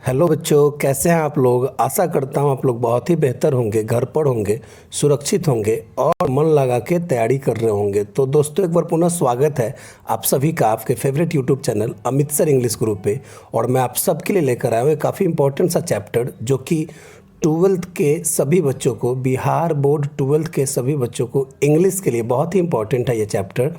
Hello बच्चों, कैसे हैं आप लोग। आशा करता हूं आप लोग बहुत ही बेहतर होंगे, घर पर होंगे, सुरक्षित होंगे और मन लगा के तैयारी कर रहे होंगे। तो दोस्तों, एक बार पुनः स्वागत है आप सभी का आपके favourite YouTube channel Amit sir English group पे। और मैं आप सबके लिए लेकर आया हूँ काफ़ी इंपॉर्टेंट सा चैप्टर, जो कि ट्वेल्थ के सभी बच्चों को, बिहार बोर्ड ट्वेल्थ के सभी बच्चों को इंग्लिश के लिए बहुत ही इंपॉर्टेंट है ये चैप्टर।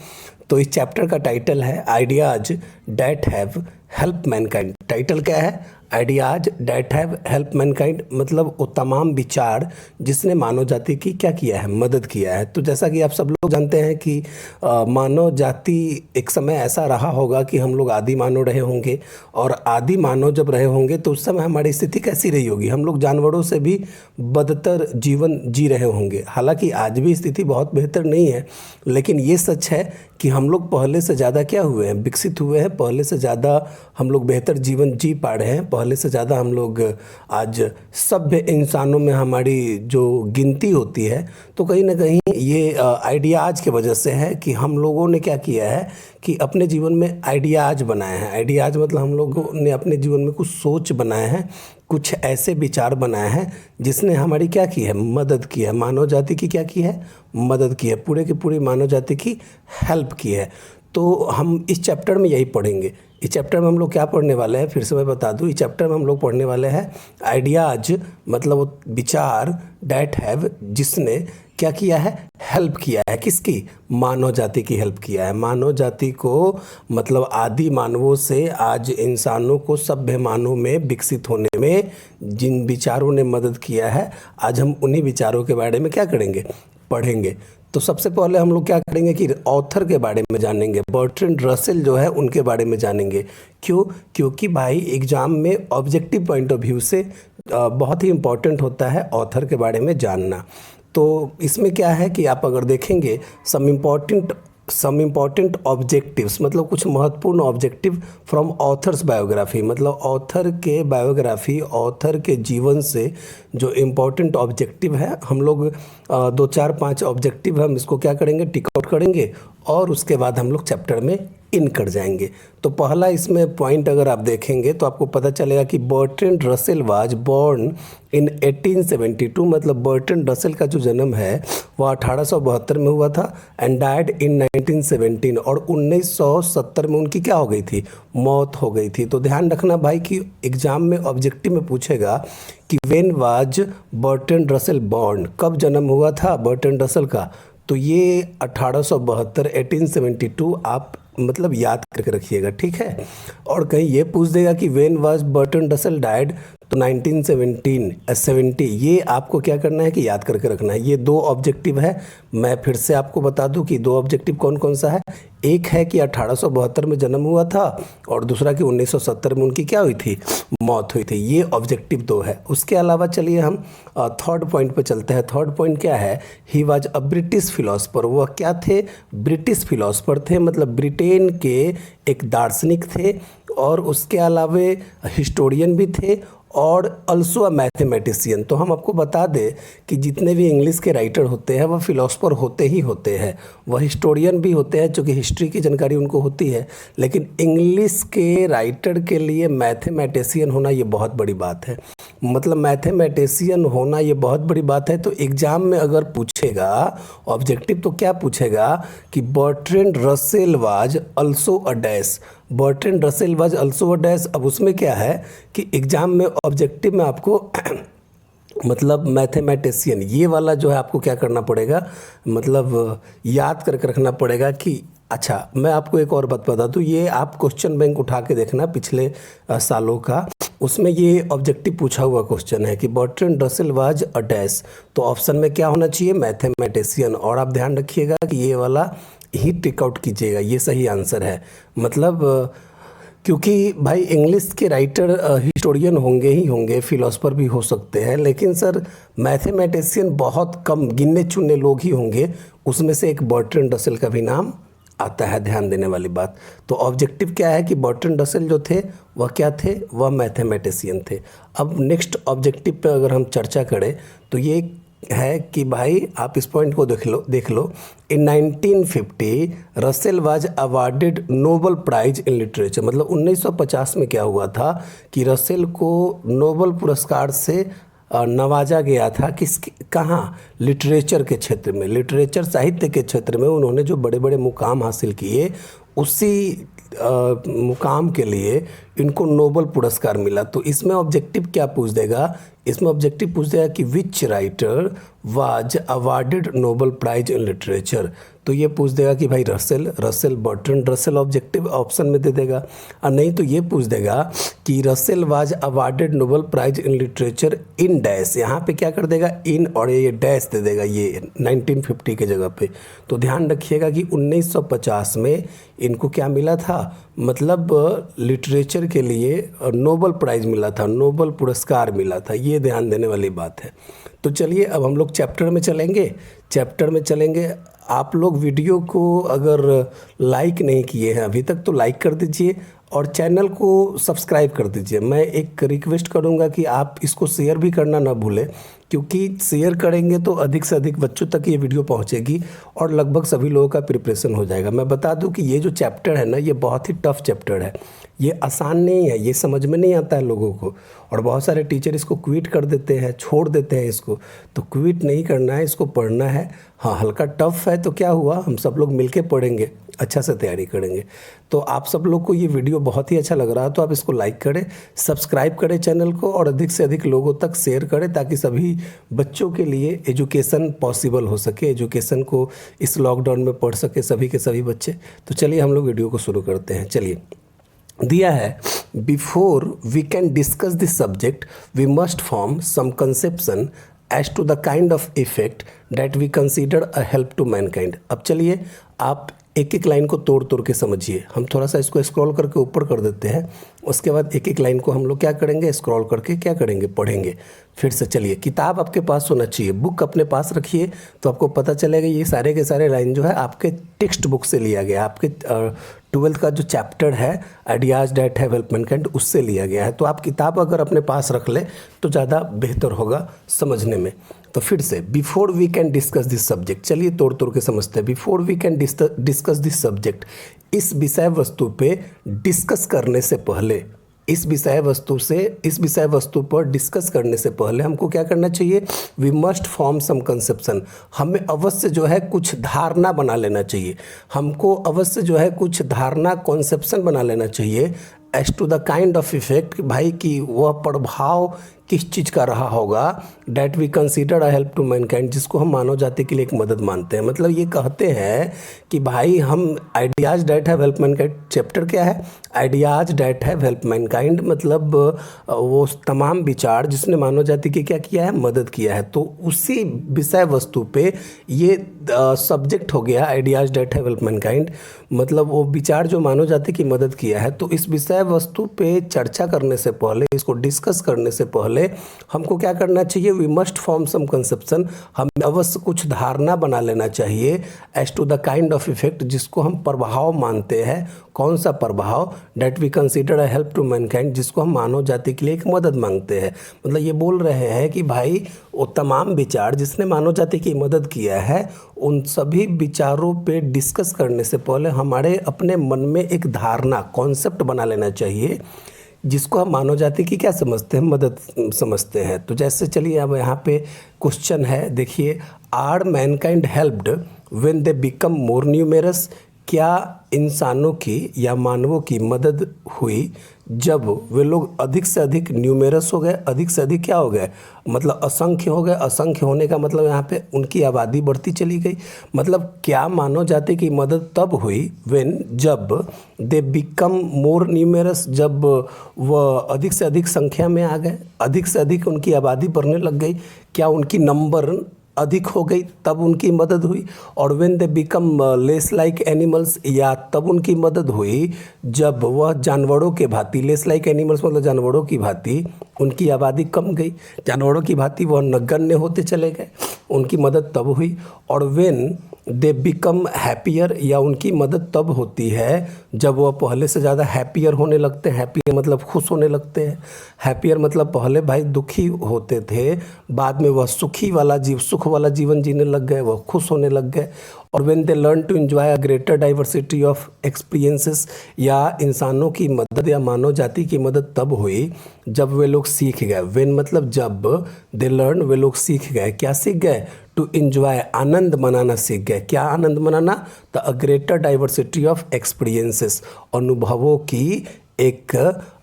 तो इस चैप्टर का टाइटल है ideas that have help Mankind. Title क्या है? Ideas that have help Mankind, मतलब वो तमाम विचार जिसने मानव जाति की क्या किया है, मदद किया है। तो जैसा कि आप सब लोग जानते हैं कि मानव जाति एक समय ऐसा रहा होगा कि हम लोग आदि मानव रहे होंगे, और आदि मानव जब रहे होंगे तो उस समय हमारी स्थिति कैसी रही होगी? हम लोग जानवरों से भी बदतर जीवन जी रहे होंगे। हालांकि आज भी स्थिति बहुत बेहतर नहीं है, लेकिन ये सच है कि हम लोग पहले से ज़्यादा क्या हुए हैं, विकसित हुए हैं। पहले से ज़्यादा हम लोग बेहतर जीवन जी पा रहे हैं। पहले से ज़्यादा हम लोग आज सभ्य इंसानों में हमारी जो गिनती होती है, तो कहीं ना कहीं ये आइडियाज़ की वजह से है कि हम लोगों ने क्या किया है कि अपने जीवन में आइडियाज़ बनाए हैं। आइडियाज़ मतलब हम लोगों ने अपने जीवन में कुछ सोच बनाए हैं, कुछ ऐसे विचार बनाए हैं जिसने हमारी क्या की है, मदद की है। मानव जाति की क्या की है, मदद की है। पूरे की पूरी मानव जाति की हेल्प की है। तो हम इस चैप्टर में यही पढ़ेंगे। इस चैप्टर में हम लोग क्या पढ़ने वाले हैं, फिर से मैं बता दूं। इस चैप्टर में हम लोग पढ़ने वाले हैं आइडियाज, मतलब वो विचार डैट हैव, जिसने क्या किया है, हेल्प किया है। किसकी? मानव जाति की हेल्प किया है। मानव जाति को, मतलब आदि मानवों से आज इंसानों को सभ्य मानव में विकसित होने में जिन विचारों ने मदद किया है, आज हम उन्हीं विचारों के बारे में क्या करेंगे, पढ़ेंगे। तो सबसे पहले हम लोग क्या करेंगे कि ऑथर के बारे में जानेंगे। बर्ट्रैंड रसेल जो है उनके बारे में जानेंगे। क्यों? क्योंकि भाई एग्जाम में ऑब्जेक्टिव पॉइंट ऑफ व्यू से बहुत ही इंपॉर्टेंट होता है ऑथर के बारे में जानना। तो इसमें क्या है कि आप अगर देखेंगे सम इम्पॉर्टेंट ऑब्जेक्टिव्स, मतलब कुछ महत्वपूर्ण ऑब्जेक्टिव फ्रॉम ऑथर्स बायोग्राफी, मतलब ऑथर के बायोग्राफी, ऑथर के जीवन से जो इम्पॉर्टेंट ऑब्जेक्टिव है, हम लोग 2 4 5 ऑब्जेक्टिव हम इसको क्या करेंगे, टिक आउट करेंगे, और उसके बाद हम लोग चैप्टर में इन कर जाएंगे। तो पहला इसमें पॉइंट अगर आप देखेंगे तो आपको पता चलेगा कि Bertrand Russell was born in 1872, मतलब बर्ट्रैंड रसेल का जो जन्म है वह 1872 में हुआ था, एंड डाइड इन 1917, और 1970 में उनकी क्या हो गई थी, मौत हो गई थी। तो ध्यान रखना भाई कि एग्जाम में ऑब्जेक्टिव में पूछेगा कि when was Bertrand Russell born, कब जन्म हुआ था बर्ट्रैंड रसेल का, तो ये 1872 1872 आप मतलब याद करके रखिएगा, ठीक है। और कहीं ये पूछ देगा कि when was Bertrand Russell died, तो 1970, ये आपको क्या करना है कि याद करके रखना है। ये 2 ऑब्जेक्टिव है। मैं फिर से आपको बता दूं कि 2 ऑब्जेक्टिव कौन कौन सा है। एक है कि 1872 में जन्म हुआ था, और दूसरा कि 1970 में उनकी क्या हुई थी, मौत हुई थी। ये ऑब्जेक्टिव 2 है। उसके अलावा चलिए हम थर्ड पॉइंट पे चलते हैं। थर्ड पॉइंट क्या है, he was a British philosopher. वह क्या थे, ब्रिटिश फिलोसफर थे, मतलब ब्रिटेन के एक दार्शनिक थे, और उसके अलावे हिस्टोरियन भी थे, और अल्सो अ मैथमेटिशियन। तो हम आपको बता दें कि जितने भी इंग्लिश के राइटर होते हैं वह फिलोसफर होते ही होते हैं। वह हिस्टोरियन भी होते हैं, चूँकि हिस्ट्री की जानकारी उनको होती है, लेकिन इंग्लिश के राइटर के लिए मैथमेटिशियन होना ये बहुत बड़ी बात है। मतलब मैथमेटिशियन होना ये बहुत बड़ी बात है। तो एग्जाम में अगर पूछेगा ऑब्जेक्टिव, तो क्या पूछेगा कि Bertrand Russell was also a dash, Bertrand Russell was also a dash. अब उसमें क्या है कि एग्जाम में ऑब्जेक्टिव में आपको मतलब मैथमेटिशियन ये वाला जो है आपको क्या करना पड़ेगा, मतलब याद करके रखना पड़ेगा कि अच्छा। मैं आपको एक और बात बता दूँ, ये आप क्वेश्चन बैंक उठा के देखना पिछले सालों का, उसमें ये ऑब्जेक्टिव पूछा हुआ क्वेश्चन है कि Bertrand Russell was a dash. तो ऑप्शन में क्या होना चाहिए, मैथमेटिशियन। और आप ध्यान रखिएगा कि ये वाला ही टिक आउट कीजिएगा, ये सही आंसर है। मतलब क्योंकि भाई इंग्लिश के राइटर हिस्टोरियन होंगे ही होंगे, फिलोसफर भी हो सकते हैं, लेकिन सर मैथमेटिशियन बहुत कम गिने चुने लोग ही होंगे। उसमें से एक बर्ट्रैंड रसेल का भी नाम आता है, ध्यान देने वाली बात। तो ऑब्जेक्टिव क्या है कि बर्ट्रैंड रसेल जो थे वह क्या थे, वह मैथमेटिशियन थे। अब नेक्स्ट ऑब्जेक्टिव पे अगर हम चर्चा करें तो ये है कि भाई आप इस पॉइंट को देख लो। In 1950 Russell was awarded Nobel prize in literature. मतलब 1950 में क्या हुआ था कि रसेल को नोबल पुरस्कार से नवाजा गया था। कहाँ? लिटरेचर के क्षेत्र में, लिटरेचर साहित्य के क्षेत्र में उन्होंने जो बड़े बड़े मुकाम हासिल किए, उसी मुकाम के लिए इनको नोबल पुरस्कार मिला। तो इसमें ऑब्जेक्टिव क्या पूछ देगा? इसमें ऑब्जेक्टिव पूछ देगा कि which writer was awarded Nobel prize in literature. तो ये पूछ देगा कि भाई Russell Bertrand Russell objective option में दे देगा। और नहीं तो ये पूछ देगा कि Russell was awarded Nobel prize in literature in dash. यहाँ पे क्या कर देगा? इन, और ये डैश दे देगा ये 1950 के जगह पे। तो ध्यान रखिएगा कि 1950 में इनको क्या मिला था? मतलब लिटरेचर के लिए नोबल प्राइज़ मिला था, नोबल पुरस्कार मिला था। ये ध्यान देने वाली बात है। तो चलिए अब हम लोग चैप्टर में चलेंगे। आप लोग वीडियो को अगर लाइक नहीं किए हैं अभी तक तो लाइक कर दीजिए और चैनल को सब्सक्राइब कर दीजिए। मैं एक रिक्वेस्ट करूंगा कि आप इसको शेयर भी करना ना भूलें, क्योंकि शेयर करेंगे तो अधिक से अधिक बच्चों तक ये वीडियो पहुंचेगी और लगभग सभी लोगों का प्रिपरेशन हो जाएगा। मैं बता दूं कि ये जो चैप्टर है ना, ये बहुत ही टफ चैप्टर है, ये आसान नहीं है, ये समझ में नहीं आता है लोगों को। और बहुत सारे टीचर इसको क्विट कर देते हैं, छोड़ देते हैं इसको। तो क्विट नहीं करना है, इसको पढ़ना है। हाँ, हल्का टफ है तो क्या हुआ, हम सब लोग मिलके पढ़ेंगे, अच्छा से तैयारी करेंगे। तो आप सब लोग को ये वीडियो बहुत ही अच्छा लग रहा है तो आप इसको लाइक करें, सब्सक्राइब करें चैनल को और अधिक से अधिक लोगों तक शेयर करें, ताकि सभी बच्चों के लिए एजुकेशन पॉसिबल हो सके, एजुकेशन को इस लॉकडाउन में पढ़ सके सभी के सभी बच्चे। तो चलिए हम लोग वीडियो को शुरू करते हैं। चलिए, दिया है, before we can discuss this subject we must form some conception as to the kind of effect that we consider a help to mankind. अब चलिए आप एक एक लाइन को तोड़ तोड़ के समझिए। हम थोड़ा सा इसको स्क्रॉल करके ऊपर कर देते हैं, उसके बाद एक एक लाइन को हम लोग क्या करेंगे, स्क्रॉल करके क्या करेंगे, पढ़ेंगे। फिर से चलिए, किताब आपके पास होना चाहिए, बुक अपने पास रखिए तो आपको पता चलेगा ये सारे के सारे लाइन जो है आपके टेक्स्ट बुक से लिया गया, आपके 12th का जो चैप्टर है ideas that have helped Mankind उससे लिया गया है। तो आप किताब अगर अपने पास रख ले तो ज़्यादा बेहतर होगा समझने में। तो फिर से, before we can discuss this subject, चलिए तोड़ तोड़ के समझते हैं। Before we can discuss this subject, इस विषय वस्तु पे डिस्कस करने से पहले, इस विषय वस्तु पर डिस्कस करने से पहले हमको क्या करना चाहिए? We must form some conception. हमें अवश्य जो है कुछ धारणा बना लेना चाहिए, हमको अवश्य जो है कुछ धारणा कॉन्सेप्शन बना लेना चाहिए as to the kind of effect, भाई कि वह प्रभाव किस चीज़ का रहा होगा, that we consider a help to mankind, जिसको हम मानव जाति के लिए एक मदद मानते हैं। मतलब ये कहते हैं कि भाई हम ideas that have help Mankind, chapter क्या है? Ideas that have help Mankind, मतलब वो तमाम विचार जिसने मानव जाति की क्या किया है, मदद किया है। तो उसी विषय वस्तु पे ये सब्जेक्ट हो गया ideas that have help Mankind, मतलब वो विचार जो मानव जाति की मदद किया है। तो इस विषय वस्तु पे चर्चा करने से पहले, इसको डिस्कस करने से पहले हमको क्या करना चाहिए? We must form some conception, हमें अवश्य कुछ धारणा बना लेना चाहिए as to the kind of effect, जिसको हम प्रभाव मानते हैं। कौन सा प्रभाव? That we consider a help to mankind, जिसको हम मानव जाति के लिए एक मदद मांगते हैं। मतलब ये बोल रहे हैं कि भाई वो तमाम विचार जिसने मानव जाति की मदद किया है, उन सभी विचारों पे डिस्कस करने से पहले हमारे अपने मन में एक धारणा, कॉन्सेप्ट बना लेना चाहिए, जिसको हम मानव जाति की क्या समझते हैं, मदद समझते हैं। तो जैसे चलिए अब यहाँ पे क्वेश्चन है, देखिए, are mankind helped when they become more numerous, क्या इंसानों की या मानवों की मदद हुई जब वे लोग अधिक से अधिक न्यूमेरस हो गए, अधिक से अधिक क्या हो गए, मतलब असंख्य हो गए। असंख्य होने का मतलब यहाँ पे उनकी आबादी बढ़ती चली गई। मतलब क्या मानव जाति की मदद तब हुई व्हेन, जब दे बिकम मोर न्यूमेरस, जब वह अधिक से अधिक संख्या में आ गए, अधिक से अधिक उनकी आबादी बढ़ने लग गई। क्या उनकी नंबर अधिक हो गई तब उनकी मदद हुई? और when they become less like animals, या तब उनकी मदद हुई जब वह जानवरों के भांति, लेस लाइक एनिमल्स मतलब जानवरों की भांति उनकी आबादी कम गई, जानवरों की भांति वह नगण्य होते चले गए, उनकी मदद तब हुई। और व्हेन दे बिकम हैप्पियर, या उनकी मदद तब होती है जब वह पहले से ज़्यादा हैप्पियर होने लगते हैं। हैप्पियर मतलब खुश होने लगते हैं। हैप्पियर मतलब पहले भाई दुखी होते थे, बाद में वह सुख वाला जीवन जीने लग गए, वह खुश होने लग गए। और when they learn to enjoy a greater diversity of experiences, या इंसानों की मदद या मानव जाति की मदद तब हुई जब वे लोग सीख गए। व्हेन मतलब जब, दे लर्न वे लोग सीख गए। क्या सीख गए? टू एंजॉय, आनंद मनाना सीख गए। क्या आनंद मनाना? The a greater diversity of experiences, अनुभवों की एक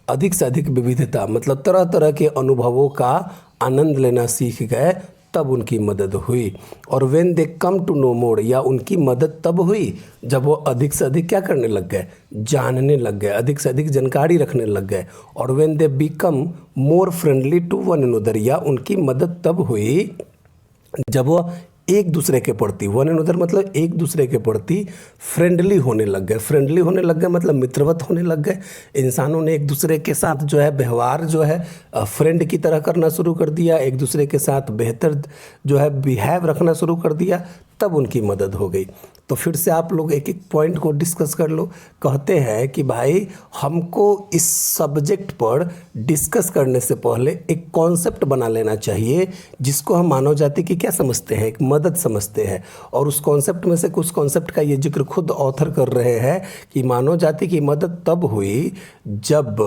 अधिक से अधिक विविधता, मतलब तरह तरह के अनुभवों का आनंद लेना सीख गए, तब उनकी मदद हुई। और when they come to know more, या उनकी मदद तब हुई जब वो अधिक से अधिक क्या करने लग गए? जानने लग गए, अधिक से अधिक जानकारी रखने लग गए। और when they become more friendly to one another, या उनकी मदद तब हुई जब वो एक दूसरे के प्रति, वन अनदर मतलब एक दूसरे के प्रति फ्रेंडली होने लग गए। फ्रेंडली होने लग गए मतलब मित्रवत होने लग गए। इंसानों ने एक दूसरे के साथ जो है व्यवहार जो है फ्रेंड की तरह करना शुरू कर दिया, एक दूसरे के साथ बेहतर जो है बिहेव रखना शुरू कर दिया, तब उनकी मदद हो गई। तो फिर से आप लोग एक एक पॉइंट को डिस्कस कर लो। कहते हैं कि भाई हमको इस सब्जेक्ट पर डिस्कस करने से पहले एक कॉन्सेप्ट बना लेना चाहिए, जिसको हम मानव जाति की क्या समझते हैं? एक मदद समझते हैं। और उस कॉन्सेप्ट में से कुछ कॉन्सेप्ट का ये जिक्र खुद ऑथर कर रहे हैं कि मानव जाति की मदद तब हुई जब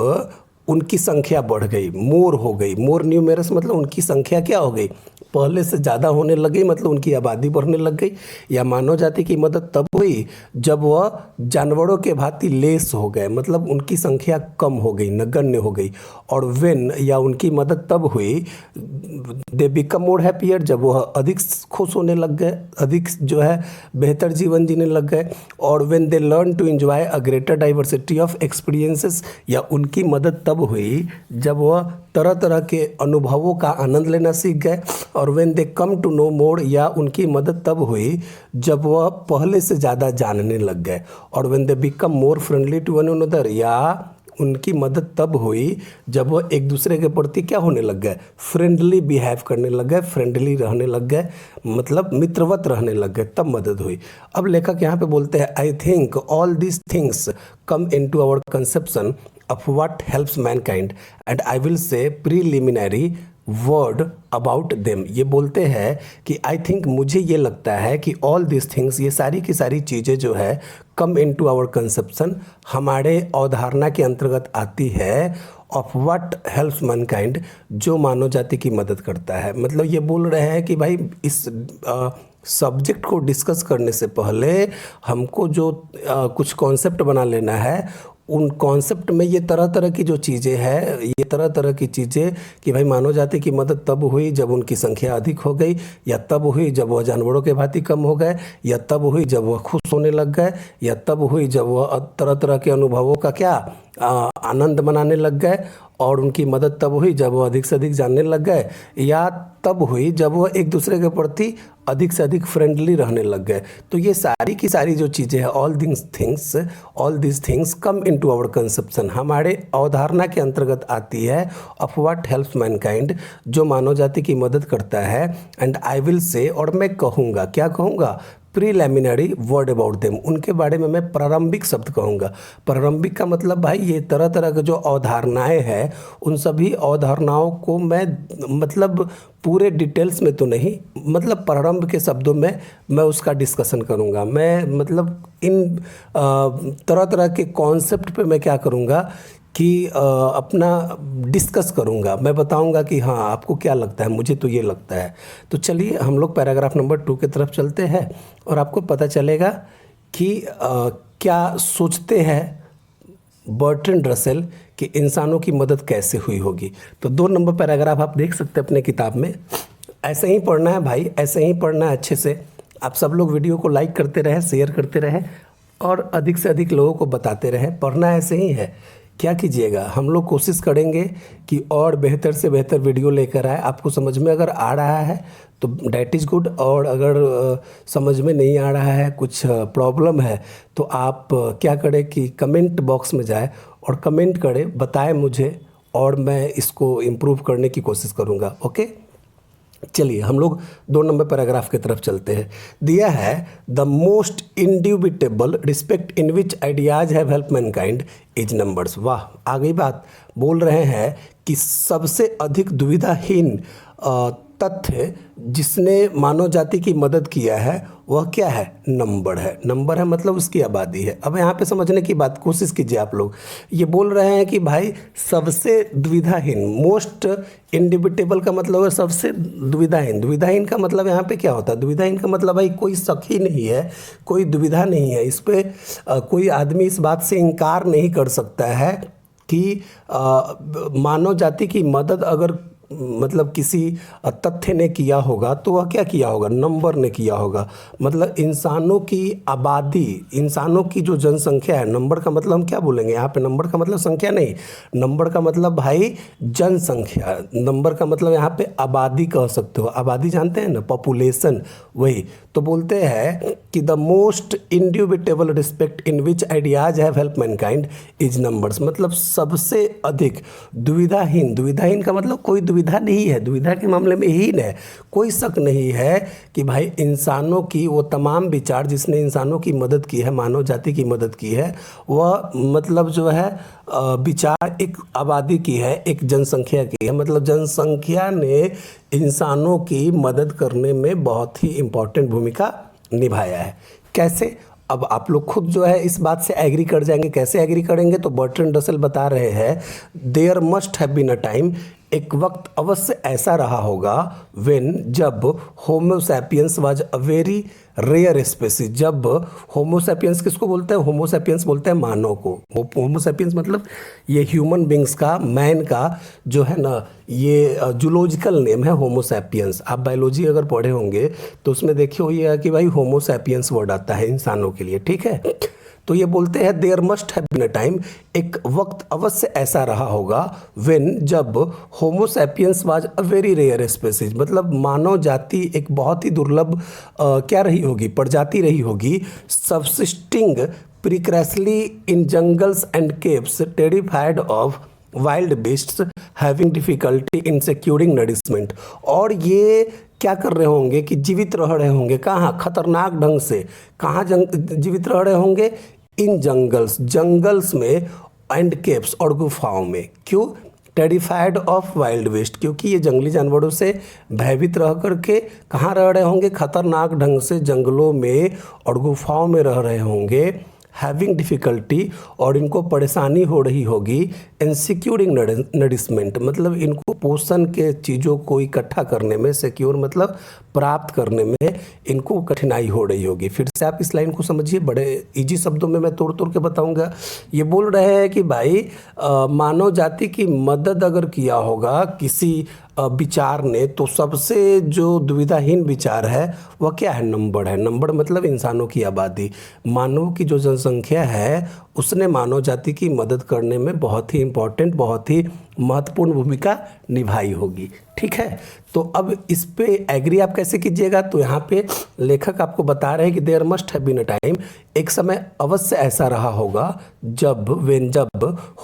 उनकी संख्या बढ़ गई, मोर हो गई। मोर न्यूमेरस मतलब उनकी संख्या क्या हो गई? पहले से ज़्यादा होने लग गई, मतलब उनकी आबादी बढ़ने लग गई। या मानव जाति की मदद तब हुई जब वह जानवरों के भांति लेस हो गए, मतलब उनकी संख्या कम हो गई, नगण्य हो गई। और व्हेन, या उनकी मदद तब हुई, दे बिकम मोर हैप्पियर, जब वह अधिक खुश होने लग गए, अधिक जो है बेहतर जीवन जीने लग गए। और when they learn to enjoy a greater diversity of experiences, या उनकी मदद तब हुई जब वह तरह तरह के अनुभवों का आनंद लेना सीख गए। और when they come to know more, या उनकी मदद तब हुई जब वह पहले से ज़्यादा जानने लग गए। और when they become more friendly to one another, या उनकी मदद तब हुई जब वह एक दूसरे के प्रति क्या होने लग गए? फ्रेंडली बिहेव करने लग गए, फ्रेंडली रहने लग गए, मतलब मित्रवत रहने लग गए, तब मदद हुई। अब लेखक यहाँ पे बोलते हैं, I think all these things come in to our conception of what helps mankind and I will say preliminary word about them। ये बोलते हैं कि आई थिंक, मुझे ये लगता है कि ऑल दिस थिंग्स, ये सारी की सारी चीज़ें जो है कम इन टू आवर कंसेप्शन, हमारे अवधारणा के अंतर्गत आती है, ऑफ व्हाट हेल्प्स मैनकाइंड, जो मानव जाति की मदद करता है। मतलब ये बोल रहे हैं कि भाई इस सब्जेक्ट को डिस्कस करने से पहले हमको जो कुछ कॉन्सेप्ट बना लेना है, उन कॉन्सेप्ट में ये तरह तरह की जो चीज़ें हैं, ये तरह तरह की चीज़ें कि भाई मानव जाति की मदद तब हुई जब उनकी संख्या अधिक हो गई, या तब हुई जब वह जानवरों के भांति कम हो गए, या तब हुई जब वह खुश होने लग गए, या तब हुई जब वह तरह तरह के अनुभवों का क्या आनंद मनाने लग गए। और उनकी मदद तब हुई जब वो अधिक से अधिक जानने लग गए, या तब हुई जब वो एक दूसरे के प्रति अधिक से अधिक फ्रेंडली रहने लग गए। तो ये सारी की सारी जो चीज़ें हैं, all this things come into our conception, हमारे अवधारणा के अंतर्गत आती है, ऑफ व्हाट हेल्प्स मैनकाइंड, जो मानव जाति की मदद करता है। एंड आई विल से, और मैं कहूँगा, क्या कहूँगा? प्रीलिमिनरी वर्ड अबाउट देम, उनके बारे में मैं प्रारंभिक शब्द कहूँगा। प्रारंभिक का मतलब भाई ये तरह तरह के जो अवधारणाएं हैं, उन सभी अवधारणाओं को मैं मतलब पूरे डिटेल्स में तो नहीं, मतलब प्रारंभ के शब्दों में मैं उसका डिस्कशन करूँगा। मैं मतलब इन तरह तरह के कॉन्सेप्ट पे मैं क्या करूँगा कि अपना डिस्कस करूंगा। मैं बताऊंगा कि हाँ आपको क्या लगता है, मुझे तो ये लगता है। तो चलिए हम लोग पैराग्राफ नंबर 2 की तरफ चलते हैं और आपको पता चलेगा कि क्या सोचते हैं बर्ट्रैंड रसेल कि इंसानों की मदद कैसे हुई होगी। तो 2 नंबर पैराग्राफ आप देख सकते हैं अपने किताब में। ऐसे ही पढ़ना है भाई, ऐसे ही पढ़ना है अच्छे से। आप सब लोग वीडियो को लाइक करते रहें, शेयर करते रहें और अधिक से अधिक लोगों को बताते रहें। पढ़ना ऐसे ही है। क्या कीजिएगा, हम लोग कोशिश करेंगे कि और बेहतर से बेहतर वीडियो लेकर आए। आपको समझ में अगर आ रहा है तो डैट इज़ गुड, और अगर समझ में नहीं आ रहा है, कुछ प्रॉब्लम है, तो आप क्या करें कि कमेंट बॉक्स में जाए और कमेंट करें, बताएं मुझे, और मैं इसको इम्प्रूव करने की कोशिश करूँगा। ओके, चलिए हम लोग 2 नंबर पैराग्राफ की तरफ चलते हैं। दिया है the most indubitable respect in which ideas have help mankind is numbers. वाह, आ गई बात। बोल रहे हैं कि सबसे अधिक दुविधाहीन तथ्य जिसने मानव जाति की मदद किया है वह क्या है? नंबर है। नंबर है मतलब उसकी आबादी है। अब यहाँ पे समझने की बात कोशिश कीजिए आप लोग। ये बोल रहे हैं कि भाई सबसे दुविधाहीन, मोस्ट इंडिबिटेबल का मतलब है सबसे दुविधाहीन। दुविधाहीन का मतलब यहाँ पे क्या होता है? दुविधाहीन का मतलब भाई कोई शक ही नहीं है, कोई दुविधा नहीं है, इस पे कोई आदमी इस बात से इनकार नहीं कर सकता है कि मानव जाति की मदद अगर मतलब किसी तथ्य ने किया होगा तो वह क्या किया होगा? नंबर ने किया होगा। मतलब इंसानों की आबादी, इंसानों की जो जनसंख्या है, नंबर का मतलब हम क्या बोलेंगे यहाँ पे? नंबर का मतलब संख्या नहीं, नंबर का मतलब भाई जनसंख्या। नंबर का मतलब यहाँ पे आबादी कह सकते हो। आबादी जानते हैं ना, पॉपुलेशन, वही तो बोलते हैं कि the most indubitable respect in which ideas have help mankind is numbers. मतलब सबसे अधिक दुविधाहीन। दुविधाहीन का मतलब कोई दुविधा नहीं है, दुविधा के मामले में हीन है, कोई शक नहीं है कि भाई इंसानों की वो तमाम विचार जिसने इंसानों की मदद की है, मानव जाति की मदद की है, वह मतलब जो है विचार एक आबादी की है, एक जनसंख्या की है। मतलब जनसंख्या ने इंसानों की मदद करने में बहुत ही इम्पोर्टेंट भूमिका निभाया है। कैसे? अब आप लोग खुद जो है इस बात से एग्री कर जाएंगे। कैसे एग्री करेंगे? तो बर्ट्रैंड रसेल बता रहे हैं there must have been a time, एक वक्त अवश्य ऐसा रहा होगा, व्हेन, जब homo sapiens was a very rare species. जब होमोसैपियंस किसको बोलते हैं? होमोसैपियंस बोलते हैं मानव को। होमोसैपियंस मतलब ये ह्यूमन बींग्स का, मैन का जो है ना, ये जूलॉजिकल नेम है होमोसैपियंस। आप बायोलॉजी अगर पढ़े होंगे तो उसमें देखिए ये कि भाई होमोसैपियंस वर्ड आता है इंसानों के लिए, ठीक है। तो ये बोलते हैं there must have been a time, एक वक्त अवश्य ऐसा रहा होगा, व्हेन, जब homo sapiens was a very rare species. मतलब मानव जाति एक बहुत ही दुर्लभ क्या रही होगी? प्रजाति रही होगी। Subsisting precariously in jungles and caves, terrified of wild beasts, having difficulty in securing nourishment. और ये क्या कर रहे होंगे कि जीवित रह रहे होंगे। कहाँ? खतरनाक ढंग से। कहाँ जीवित रह रहे होंगे? इन जंगल्स, जंगल्स में, एंड केव्स, और गुफाओं में। क्यों? टेरिफाइड ऑफ वाइल्ड बेस्ट, क्योंकि ये जंगली जानवरों से भयभीत रह करके कहाँ रह रहे होंगे? खतरनाक ढंग से जंगलों में और गुफाओं में रह रहे होंगे। हैविंग डिफ़िकल्टी, और इनको परेशानी हो रही होगी इन सिक्योरिंग नरिशमेंट, मतलब इनको पोषण के चीज़ों को इकट्ठा करने में, सिक्योर मतलब प्राप्त करने में इनको कठिनाई हो रही होगी। फिर से आप इस लाइन को समझिए, बड़े इजी शब्दों में मैं तोड़ तोड़ के बताऊंगा। ये बोल रहे हैं कि भाई मानव जाति की मदद अगर किया होगा किसी विचार ने, तो सबसे जो दुविधाहीन विचार है वह क्या है? नंबर है। नंबर मतलब इंसानों की आबादी। मानव की जो जनसंख्या है उसने मानव जाति की मदद करने में बहुत ही इम्पोर्टेंट, बहुत ही महत्वपूर्ण भूमिका निभाई होगी, ठीक है। तो अब इस पे एग्री आप कैसे कीजिएगा? तो यहाँ पे लेखक आपको बता रहे हैं कि there must have been a time, एक समय अवश्य ऐसा रहा होगा, जब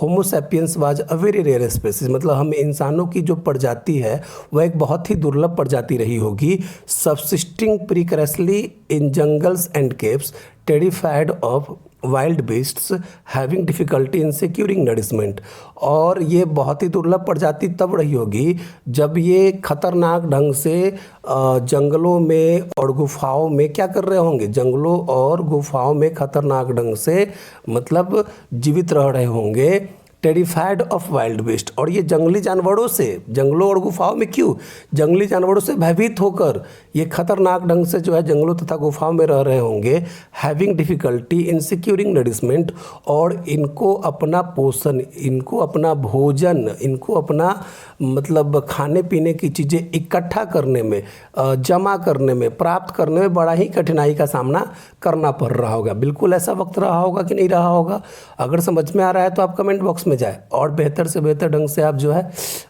homo sapiens was a very rare species, मतलब हम इंसानों की जो प्रजाति है वह एक बहुत ही दुर्लभ प्रजाति रही होगी। Subsisting precariously in jungles and caves, terrified of wild beasts, having difficulty in securing nourishment. और ये बहुत ही दुर्लभ प्रजाति तब रही होगी जब ये खतरनाक ढंग से जंगलों में और गुफाओं में क्या कर रहे होंगे? जंगलों और गुफाओं में खतरनाक ढंग से मतलब जीवित रह रहे होंगे। टेरिफाइड ऑफ वाइल्ड बीस्ट, और ये जंगली जानवरों से, जंगलों और गुफाओं में क्यों? जंगली जानवरों से भयभीत होकर ये खतरनाक ढंग से जो है जंगलों तथा गुफाओं में रह रहे होंगे। Having difficulty in securing nourishment, और इनको अपना पोषण, इनको अपना भोजन, इनको अपना मतलब खाने पीने की चीज़ें इकट्ठा करने में, जमा करने में, प्राप्त करने में बड़ा ही कठिनाई का सामना करना पड़ रहा होगा। बिल्कुल ऐसा वक्त रहा होगा कि नहीं रहा होगा? अगर समझ में आ रहा है तो आप कमेंट बॉक्स में जाए और बेहतर से बेहतर ढंग से आप जो है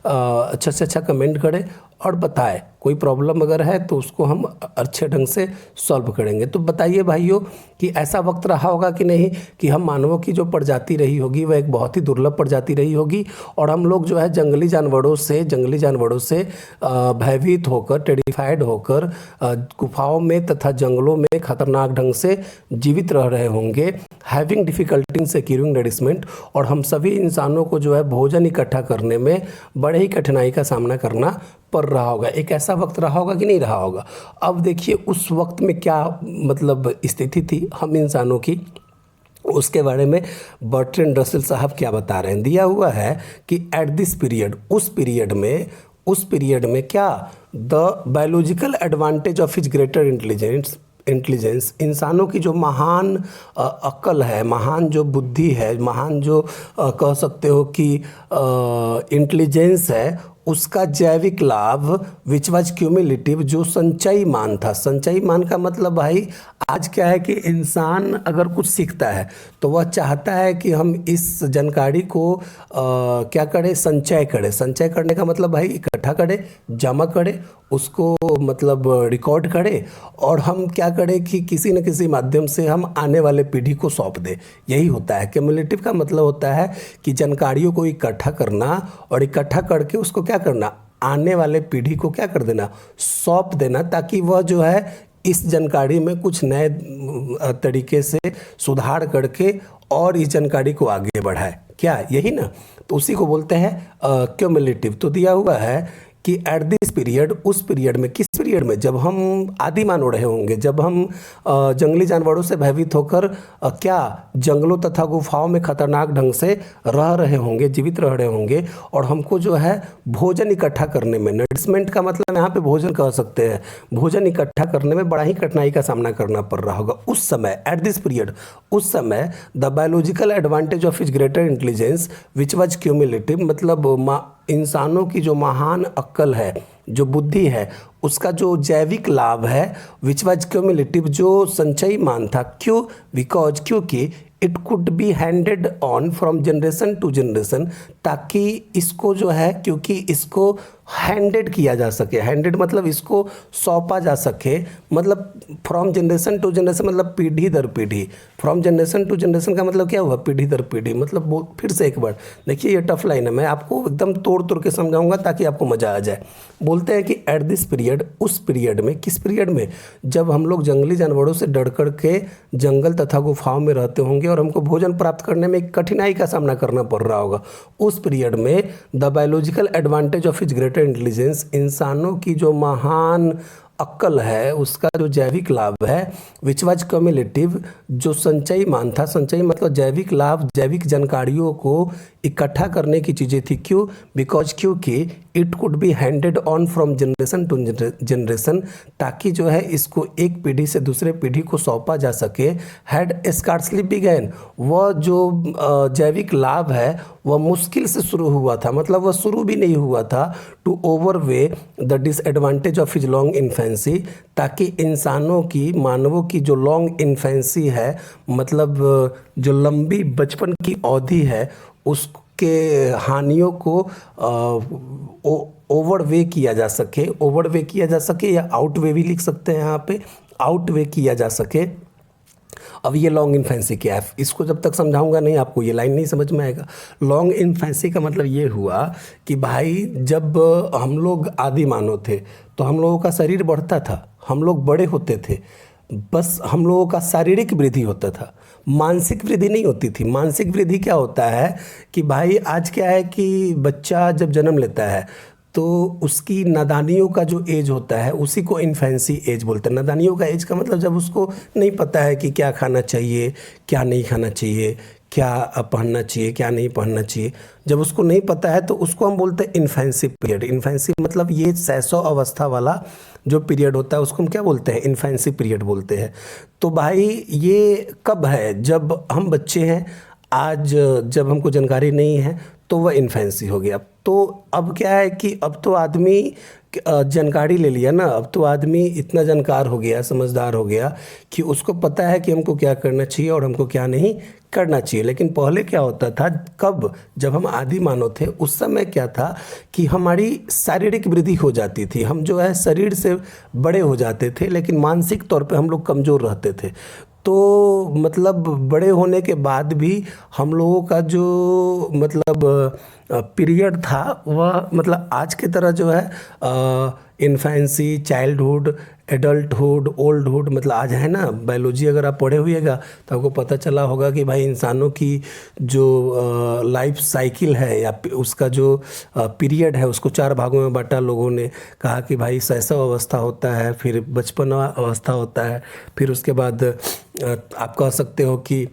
अच्छा से अच्छा कमेंट करें और बताए, कोई प्रॉब्लम अगर है तो उसको हम अच्छे ढंग से सॉल्व करेंगे। तो बताइए भाइयों कि ऐसा वक्त रहा होगा कि नहीं कि हम मानवों की जो प्रजाति रही होगी वह एक बहुत ही दुर्लभ प्रजाति रही होगी, और हम लोग जो है जंगली जानवरों से भयभीत होकर, टेरिफाइड होकर गुफाओं में तथा जंगलों में खतरनाक ढंग से जीवित रह रहे होंगे, having difficulty in securing nourishment. और हम सभी इंसानों को जो है भोजन इकट्ठा करने में बड़े ही कठिनाई का सामना करना पड़ रहा होगा। एक ऐसा वक्त रहा होगा कि नहीं रहा होगा। अब देखिए उस वक्त में क्या मतलब स्थिति थी हम इंसानों की, उसके बारे में बर्ट्रैंड रसेल साहब क्या बता रहे हैं। दिया हुआ है कि एट दिस पीरियड, उस पीरियड में क्या, the biological advantage of his greater intelligence, इंसानों की जो महान अक्ल है, महान जो बुद्धि है, महान जो कह सकते हो कि इंटेलिजेंस है, उसका जैविक लाभ विच वाज क्यूमुलेटिव, जो संचयी मान था। संचयी मान का मतलब भाई आज क्या है कि इंसान अगर कुछ सीखता है तो वह चाहता है कि हम इस जानकारी को क्या करें, संचय करें। संचय करने का मतलब भाई इकट्ठा करें, जमा करें, उसको मतलब रिकॉर्ड करें, और हम क्या करें कि किसी न किसी माध्यम से हम आने वाले पीढ़ी को सौंप दें। यही होता है क्यूमुलेटिव का मतलब होता है कि जानकारियों को इकट्ठा करना, और इकट्ठा करके उसको क्या करना, आने वाले पीढ़ी को क्या कर देना, सौंप देना, ताकि वह जो है इस जानकारी में कुछ नए तरीके से सुधार करके और इस जानकारी को आगे बढ़ाए। क्या यही ना, तो उसी को बोलते हैं क्यूमुलेटिव। तो दिया हुआ है कि एट दिस पीरियड, उस पीरियड में, किस पीरियड में, जब हम आदि मानव रहे होंगे, जब हम जंगली जानवरों से भयभीत होकर क्या जंगलों तथा गुफाओं में खतरनाक ढंग से रह रहे होंगे, जीवित रह रहे होंगे, और हमको जो है भोजन इकट्ठा करने में, नरिशमेंट का मतलब यहाँ पे भोजन कह सकते हैं, भोजन इकट्ठा करने में बड़ा ही कठिनाई का सामना करना पड़ रहा होगा उस समय। एट दिस पीरियड, उस समय the biological advantage of his greater intelligence which was cumulative, मतलब इंसानों की जो महान अक्ल है, जो बुद्धि है, उसका जो जैविक लाभ है, विच वाज क्यूमुलेटिव, जो संचयी मान था। क्यों? बिकॉज, क्योंकि it could be handed on from generation to generation, ताकि इसको जो है, क्योंकि इसको हैंडेड किया जा सके। हैंडेड मतलब इसको सौंपा जा सके, मतलब फ्रॉम जनरेशन टू जनरेशन मतलब पीढ़ी दर पीढ़ी। फ्रॉम जनरेशन टू जनरेशन का मतलब क्या हुआ, पीढ़ी दर पीढ़ी। मतलब फिर से एक बार देखिए, ये टफ लाइन है, मैं आपको एकदम तोड़ तोड़ के समझाऊंगा ताकि आपको मजा आ जाए। बोलते हैं कि एट दिस पीरियड, उस पीरियड में, किस पीरियड में, जब हम लोग जंगली जानवरों से डर कर के जंगल तथा गुफाओं में रहते होंगे और हमको भोजन प्राप्त करने में कठिनाई का सामना करना पड़ रहा होगा, उस पीरियड में the biological advantage of his greater intelligence, इंसानों की जो महान अक्ल है, उसका जो जैविक लाभ है, विच वाज क्यूमुलेटिव, जो संचयी मान था। संचयी मतलब जैविक लाभ, जैविक जानकारियों को इकट्ठा करने की चीज़ें थी। क्यों? बिकॉज, क्योंकि it could be handed on from generation to generation, ताकि जो है इसको एक पीढ़ी से दूसरे पीढ़ी को सौंपा जा सके। हैड स्कार्सली बिगेन, वह जो जैविक लाभ है वह मुश्किल से शुरू हुआ था, मतलब वह शुरू भी नहीं हुआ था, to overweigh the disadvantage of his long infancy, ताकि इंसानों की, मानवों की जो लॉन्ग इन्फेंसी है, मतलब जो लंबी बचपन की अवधि है, उसके हानियों को ओवरवे किया जा सके। ओवरवे किया जा सके या आउटवे भी लिख सकते हैं यहाँ पे, आउटवे किया जा सके। अब ये लॉन्ग इन्फेंसी क्या है, इसको जब तक समझाऊंगा नहीं आपको ये लाइन नहीं समझ में आएगा। लॉन्ग इन्फेंसी का मतलब ये हुआ कि भाई जब हम लोग आदि मानव थे तो हम लोगों का शरीर बढ़ता था, हम लोग बड़े होते थे, बस हम लोगों का शारीरिक वृद्धि होता था, मानसिक वृद्धि नहीं होती थी। मानसिक वृद्धि क्या होता है कि भाई आज क्या है कि बच्चा जब जन्म लेता है तो उसकी नादानियों का जो एज होता है उसी को इन्फेंसी एज बोलते हैं। नादानियों का एज का मतलब जब उसको नहीं पता है कि क्या खाना चाहिए, क्या नहीं खाना चाहिए, क्या पहनना चाहिए, क्या नहीं पहनना चाहिए, जब उसको नहीं पता है तो उसको हम बोलते हैं इन्फेंसी पीरियड। इन्फेंसी मतलब ये शैशव अवस्था वाला जो पीरियड होता है उसको हम क्या बोलते हैं, इन्फेंसी पीरियड बोलते हैं। तो भाई ये कब है, जब हम बच्चे हैं। आज जब हमको जानकारी नहीं है तो वह इन्फेंसी हो गया। तो अब क्या है कि अब तो आदमी जानकारी ले लिया ना, अब तो आदमी इतना जानकार हो गया, समझदार हो गया कि उसको पता है कि हमको क्या करना चाहिए और हमको क्या नहीं करना चाहिए। लेकिन पहले क्या होता था, कब जब हम आदि मानव थे उस समय क्या था कि हमारी शारीरिक वृद्धि हो जाती थी, हम जो है शरीर से बड़े हो जाते थे लेकिन मानसिक तौर पे हम लोग कमज़ोर रहते थे। तो मतलब बड़े होने के बाद भी हम लोगों का जो मतलब पीरियड था वह मतलब आज की तरह जो है इन्फेंसी, चाइल्डहुड, एडल्टहुड, ओल्डहुड मतलब आज है ना। बायोलॉजी अगर आप पढ़े हुएगा तो आपको पता चला होगा कि भाई इंसानों की जो लाइफ साइकिल है या उसका जो पीरियड है उसको 4 भागों में बांटा लोगों ने। कहा कि भाई शैशव अवस्था होता है, फिर बचपन अवस्था होता है, फिर उसके बाद आप कह सकते हो कि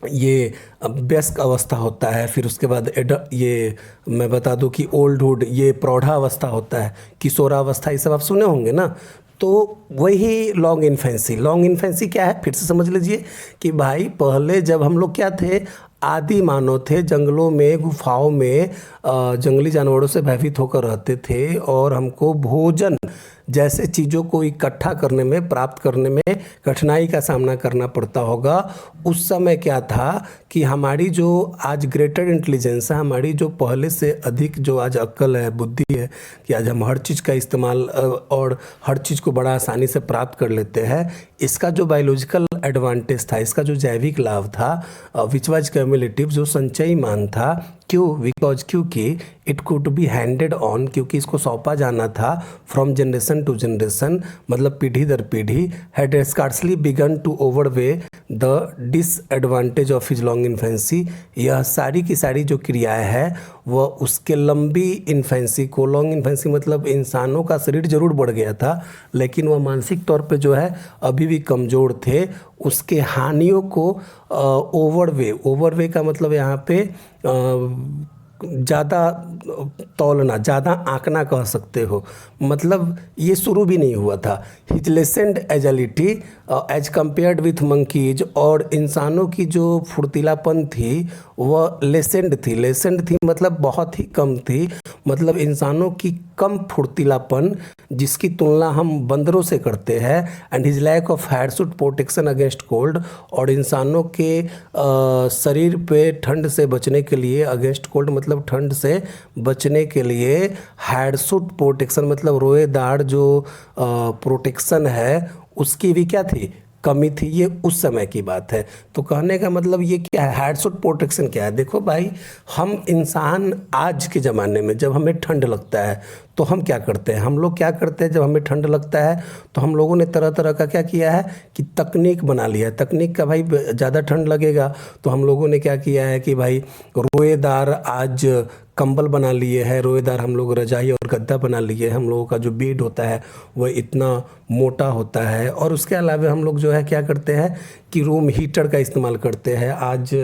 ये वयस्क अवस्था होता है, फिर उसके बाद ये मैं बता दूं कि ओल्डहुड, ये प्रौढ़ावस्था होता है, किशोरावस्था, ये सब आप सुने होंगे ना। तो वही लॉन्ग इन्फेंसी। लॉन्ग इन्फेंसी क्या है, फिर से समझ लीजिए कि भाई पहले जब हम लोग क्या थे, आदि मानव थे, जंगलों में, गुफाओं में जंगली जानवरों से भयभीत होकर रहते थे और हमको भोजन जैसे चीज़ों को इकट्ठा करने में, प्राप्त करने में कठिनाई का सामना करना पड़ता होगा। उस समय क्या था कि हमारी जो आज ग्रेटर इंटेलिजेंस है, हमारी जो पहले से अधिक जो आज अक्ल है, बुद्धि है, कि आज हम हर चीज़ का इस्तेमाल और हर चीज़ को बड़ा आसानी से प्राप्त कर लेते हैं, इसका जो बायोलॉजिकल एडवांटेज था, इसका जो जैविक लाभ था, विच वाज क्यूमुलेटिव, जो संचयी मान था। क्यों? बिकॉज क्योंकि it could be handed on, क्योंकि इसको सौंपा जाना था फ्रॉम जनरेशन टू जनरेशन, मतलब पीढ़ी दर पीढ़ी। Had scarcely began to overweigh the disadvantage of his long infancy. यह सारी की सारी जो क्रियाएं हैं वह उसके लंबी इन्फेंसी को, लॉन्ग इन्फेंसी मतलब इंसानों का शरीर जरूर बढ़ गया था लेकिन वह मानसिक तौर पे जो है अभी भी कमज़ोर थे, उसके हानियों को ओवरवे का मतलब यहाँ पे ज़्यादा तौलना, ज़्यादा आंकना कह सकते हो। मतलब ये शुरू भी नहीं हुआ था। His lessened agility as compared with monkeys, और इंसानों की जो फुर्तीलापन थी वह लेसेंड थी मतलब बहुत ही कम थी। मतलब इंसानों की कम फुर्तीलापन जिसकी तुलना हम बंदरों से करते हैं। And his lack of hair suit protection against cold, और इंसानों के शरीर पे ठंड से बचने के लिए, अगेंस्ट कोल्ड मतलब ठंड से बचने के लिए, हैडसूट प्रोटेक्शन मतलब रोएदार जो प्रोटेक्शन है उसकी भी क्या थी, कमी थी। ये उस समय की बात है। तो कहने का मतलब ये क्या है, हैडसूट प्रोटेक्शन क्या है। देखो भाई, हम इंसान आज के ज़माने में जब हमें ठंड लगता है तो हम क्या करते हैं, हम लोग क्या करते हैं, जब हमें ठंड लगता है तो हम लोगों ने तरह तरह का क्या किया है कि तकनीक बना लिया है। तकनीक का भाई ज़्यादा ठंड लगेगा तो हम लोगों ने क्या किया है कि भाई रोएदार आज कंबल बना लिए हैं, रोएदार हम लोग रजाई और गद्दा बना लिए हैं। हम लोगों का जो बेड होता है वह इतना मोटा होता है। और उसके अलावा हम लोग जो है क्या करते हैं कि रूम हीटर का इस्तेमाल करते हैं। आज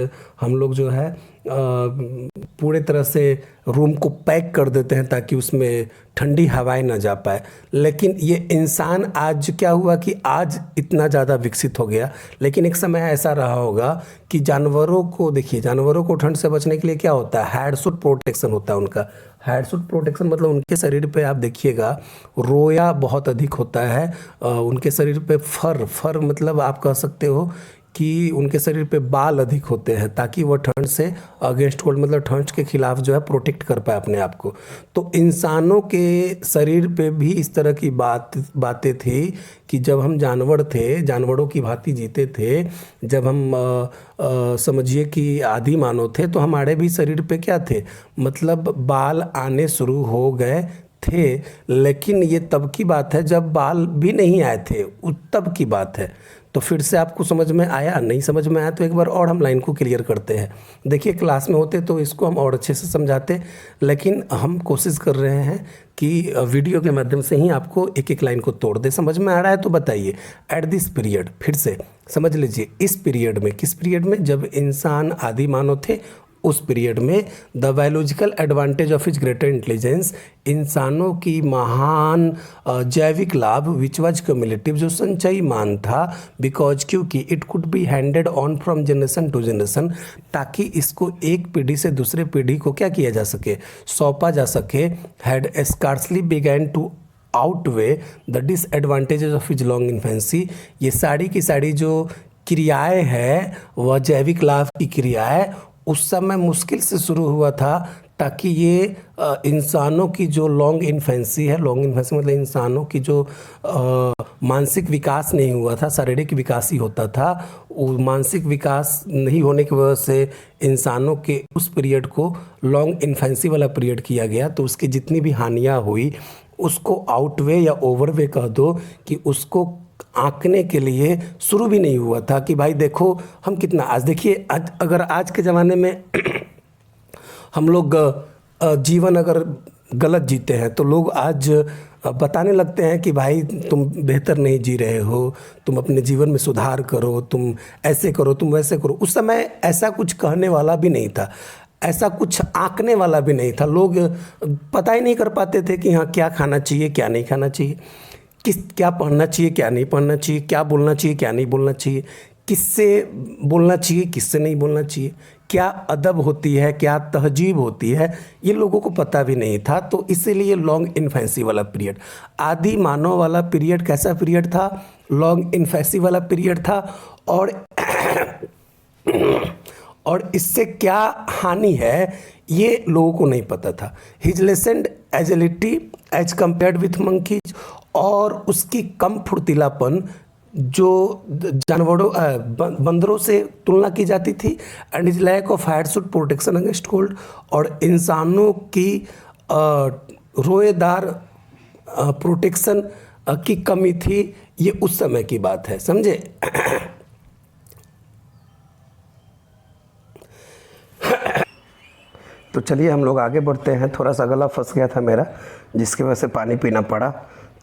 हम लोग जो है पूरे तरह से रूम को पैक कर देते हैं ताकि उसमें ठंडी हवाएं ना जा पाए। लेकिन ये इंसान आज क्या हुआ कि आज इतना ज़्यादा विकसित हो गया, लेकिन एक समय ऐसा रहा होगा कि जानवरों को देखिए, जानवरों को ठंड से बचने के लिए क्या होता है, हैडसूट प्रोटेक्शन होता है उनका। हैडसूट प्रोटेक्शन मतलब उनके शरीर पे आप देखिएगा रोया बहुत अधिक होता है। उनके शरीर पे फर मतलब आप कह सकते हो कि उनके शरीर पे बाल अधिक होते हैं ताकि वह ठंड से अगेंस्ट कोल्ड मतलब ठंड के खिलाफ जो है प्रोटेक्ट कर पाए अपने आप को। तो इंसानों के शरीर पे भी इस तरह की बातें थी कि जब हम जानवर थे, जानवरों की भांति जीते थे, जब हम समझिए कि आदि मानव थे तो हमारे भी शरीर पे क्या थे, मतलब बाल आने शुरू हो गए थे। लेकिन ये तब की बात है जब बाल भी नहीं आए थे, तब की बात है। तो फिर से आपको समझ में आया, नहीं समझ में आया तो एक बार और हम लाइन को क्लियर करते हैं। देखिए क्लास में होते तो इसको हम और अच्छे से समझाते, लेकिन हम कोशिश कर रहे हैं कि वीडियो के माध्यम से ही आपको एक एक लाइन को तोड़ दे। समझ में आ रहा है तो बताइए। एट दिस पीरियड, फिर से समझ लीजिए, इस पीरियड में, किस पीरियड में, जब इंसान आदि मानव थे उस पीरियड में the biological advantage of is greater intelligence, इंसानों की महान जैविक लाभ विच वाज क्यूमुलेटिव, जो संचयी मान था, बिकॉज क्योंकि it could be handed on from generation to generation, ताकि इसको एक पीढ़ी से दूसरे पीढ़ी को क्या किया जा सके, सौंपा जा सके, had scarcely began to outweigh the disadvantages of his long infancy. ये सारी की सारी जो क्रियाएं हैं वह जैविक लाभ की क्रियाएं उस समय मुश्किल से शुरू हुआ था, ताकि ये इंसानों की जो लॉन्ग इन्फेंसी है, लॉन्ग इन्फेंसी मतलब इंसानों की जो मानसिक विकास नहीं हुआ था, शारीरिक विकास ही होता था, वो मानसिक विकास नहीं होने की वजह से इंसानों के उस पीरियड को लॉन्ग इन्फेंसी वाला पीरियड किया गया। तो उसकी जितनी भी हानियाँ हुई उसको आउटवे या ओवरवे कह दो, कि उसको आंकने के लिए शुरू भी नहीं हुआ था कि भाई देखो हम कितना, आज देखिए आज अगर आज के ज़माने में हम लोग जीवन अगर गलत जीते हैं तो लोग आज बताने लगते हैं कि भाई तुम बेहतर नहीं जी रहे हो, तुम अपने जीवन में सुधार करो, तुम ऐसे करो, तुम वैसे करो। उस समय ऐसा कुछ कहने वाला भी नहीं था, ऐसा कुछ आंकने वाला भी नहीं था। लोग पता ही नहीं कर पाते थे कि हाँ क्या खाना चाहिए क्या नहीं खाना चाहिए, क्या पढ़ना चाहिए क्या नहीं पढ़ना चाहिए, क्या बोलना चाहिए क्या नहीं बोलना चाहिए, किससे बोलना चाहिए किससे नहीं बोलना चाहिए, क्या अदब होती है क्या तहजीब होती है, ये लोगों को पता भी नहीं था। तो इसीलिए लॉन्ग इन्फेंसी वाला पीरियड, आदि मानव वाला पीरियड कैसा पीरियड था, लॉन्ग इन्फेंसी वाला पीरियड था। और इससे क्या हानि है ये लोगों को नहीं पता था। His lessened agility as compared with monkeys, और उसकी कम फुर्तीलापन जो जानवरों बंदरों से तुलना की जाती थी, and his lack of hair suit protection against cold, और इंसानों की रोएदार प्रोटेक्शन की कमी थी। ये उस समय की बात है, समझे। तो चलिए हम लोग आगे बढ़ते हैं। थोड़ा सा गला फंस गया था मेरा, जिसकी वजह से पानी पीना पड़ा।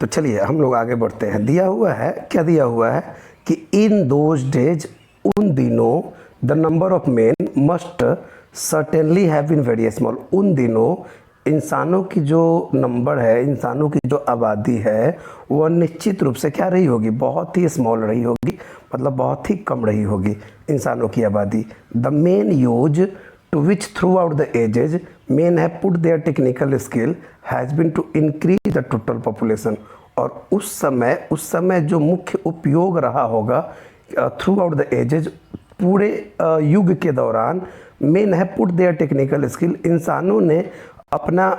तो चलिए हम लोग आगे बढ़ते हैं। दिया हुआ है, क्या दिया हुआ है कि इन दोज डेज, उन दिनों, the number of men must certainly have been very small. उन दिनों इंसानों की जो नंबर है, इंसानों की जो आबादी है, वह निश्चित रूप से क्या रही होगी, बहुत ही स्मॉल रही होगी, मतलब बहुत ही कम रही होगी इंसानों की आबादी। The main use to which throughout the ages men have put their technical skill has been to increase the total population। और उस समय जो मुख्य उपयोग रहा होगा throughout the ages, पूरे युग के दौरान, men have put their technical skill, इंसानों ने अपना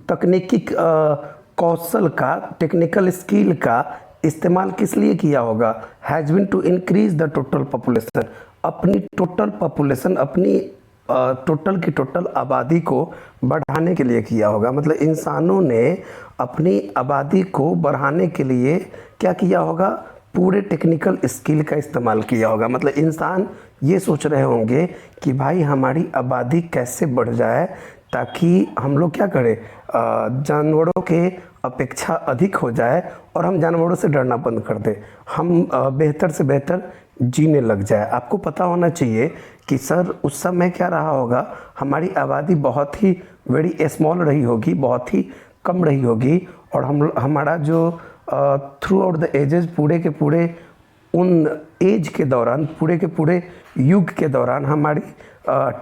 तकनीकी कौशल का, टेक्निकल स्किल का इस्तेमाल किस लिए किया होगा, has been to increase the total population, अपनी टोटल पॉपुलेशन, अपनी टोटल की टोटल आबादी को बढ़ाने के लिए किया होगा। मतलब इंसानों ने अपनी आबादी को बढ़ाने के लिए क्या किया होगा, पूरे टेक्निकल स्किल का इस्तेमाल किया होगा। मतलब इंसान ये सोच रहे होंगे कि भाई हमारी आबादी कैसे बढ़ जाए ताकि हम लोग क्या करें, जानवरों के अपेक्षा अधिक हो जाए और हम जानवरों से डरना बंद कर दें, हम बेहतर से बेहतर जीने लग जाए। आपको पता होना चाहिए कि सर उस समय क्या रहा होगा, हमारी आबादी बहुत ही वेरी स्मॉल रही होगी, बहुत ही कम रही होगी, और हमारा जो थ्रू आउट द एजेस, पूरे के पूरे उन एज के दौरान, पूरे के पूरे युग के दौरान हमारी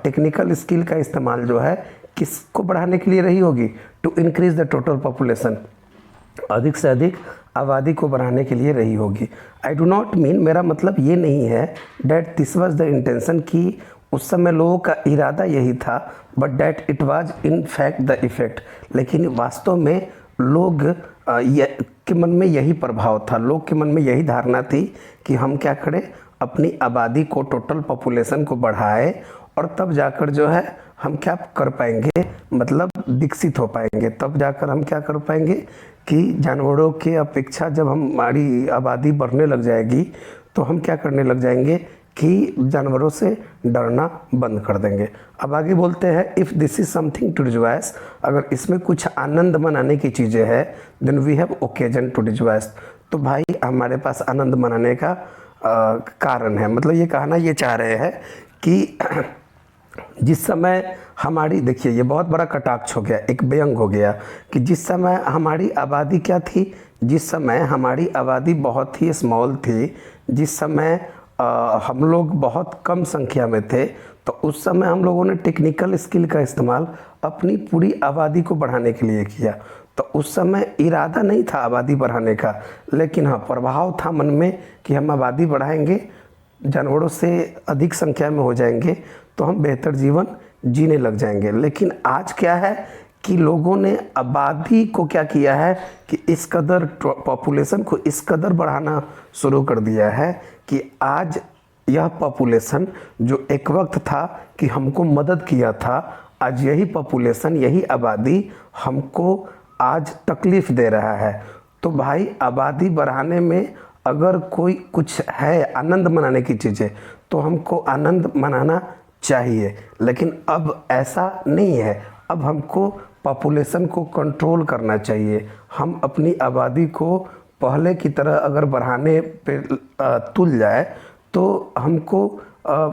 टेक्निकल स्किल का इस्तेमाल जो है किसको बढ़ाने के लिए रही होगी, to increase the total population, अधिक से अधिक आबादी को बढ़ाने के लिए रही होगी। आई डू नॉट मीन, मेरा मतलब ये नहीं है that this was the intention, कि उस समय लोगों का इरादा यही था, but that it was in fact the effect. लेकिन वास्तव में लोग के मन में यही प्रभाव था, लोग के मन में यही धारणा थी कि हम क्या करें, अपनी आबादी को, टोटल पॉपुलेशन को बढ़ाएं, और तब जाकर जो है हम क्या कर पाएंगे, मतलब विकसित हो पाएंगे। तब जाकर हम क्या कर पाएंगे कि जानवरों के अपेक्षा जब हमारी आबादी बढ़ने लग जाएगी तो हम क्या करने लग जाएंगे कि जानवरों से डरना बंद कर देंगे। अब आगे बोलते हैं, if this is something to rejoice, अगर इसमें कुछ आनंद मनाने की चीज़ें हैं, then we have occasion to rejoice. तो भाई हमारे पास आनंद मनाने का कारण है। मतलब ये कहना ये चाह रहे हैं कि जिस समय हमारी, देखिए ये बहुत बड़ा कटाक्ष हो गया, एक व्यंग हो गया कि जिस समय हमारी आबादी क्या थी, जिस समय हमारी आबादी बहुत ही स्मॉल थी, जिस समय हम लोग बहुत कम संख्या में थे, तो उस समय हम लोगों ने टेक्निकल स्किल का इस्तेमाल अपनी पूरी आबादी को बढ़ाने के लिए किया। तो उस समय इरादा नहीं था आबादी बढ़ाने का, लेकिन हाँ प्रभाव था मन में कि हम आबादी बढ़ाएंगे, जानवरों से अधिक संख्या में हो जाएंगे तो हम बेहतर जीवन जीने लग जाएंगे। लेकिन आज क्या है कि लोगों ने आबादी को क्या किया है कि इस कदर पॉपुलेशन को इस कदर बढ़ाना शुरू कर दिया है कि आज यह पॉपुलेशन जो एक वक्त था कि हमको मदद किया था, आज यही पॉपुलेशन, यही आबादी हमको आज तकलीफ़ दे रहा है। तो भाई आबादी बढ़ाने में अगर कोई कुछ है आनंद मनाने की चीज़ें, तो हमको आनंद मनाना चाहिए। लेकिन अब ऐसा नहीं है, अब हमको पॉपुलेशन को कंट्रोल करना चाहिए। हम अपनी आबादी को पहले की तरह अगर बढ़ाने पे तुल जाए तो हमको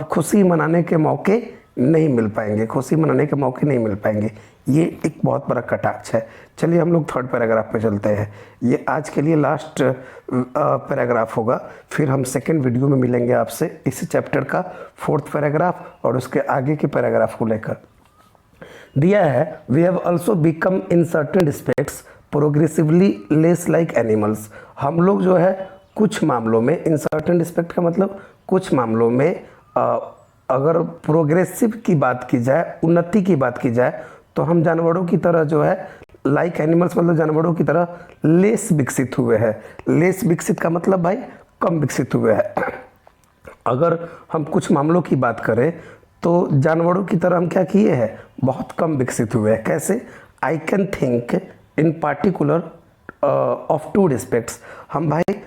खुशी मनाने के मौके नहीं मिल पाएंगे, खुशी मनाने के मौके नहीं मिल पाएंगे। ये एक बहुत बड़ा कटाक्ष है। चलिए हम लोग थर्ड पैराग्राफ पे चलते हैं। ये आज के लिए लास्ट पैराग्राफ होगा, फिर हम सेकंड वीडियो में मिलेंगे आपसे इस चैप्टर का फोर्थ पैराग्राफ और उसके आगे के पैराग्राफ को लेकर। दिया है, we have also become in certain respects progressively less like animals. हम लोग जो है कुछ मामलों में, इन सर्टेन रिस्पेक्ट का मतलब कुछ मामलों में, अगर प्रोग्रेसिव की बात की जाए, उन्नति की बात की जाए, तो हम जानवरों की तरह जो है लाइक एनिमल्स मतलब जानवरों की तरह लेस विकसित हुए हैं। लेस विकसित का मतलब भाई कम विकसित हुए हैं। अगर हम कुछ मामलों की बात करें तो जानवरों की तरह हम क्या किए हैं, बहुत कम विकसित हुए हैं। कैसे? I can think in particular of two respects. हम भाई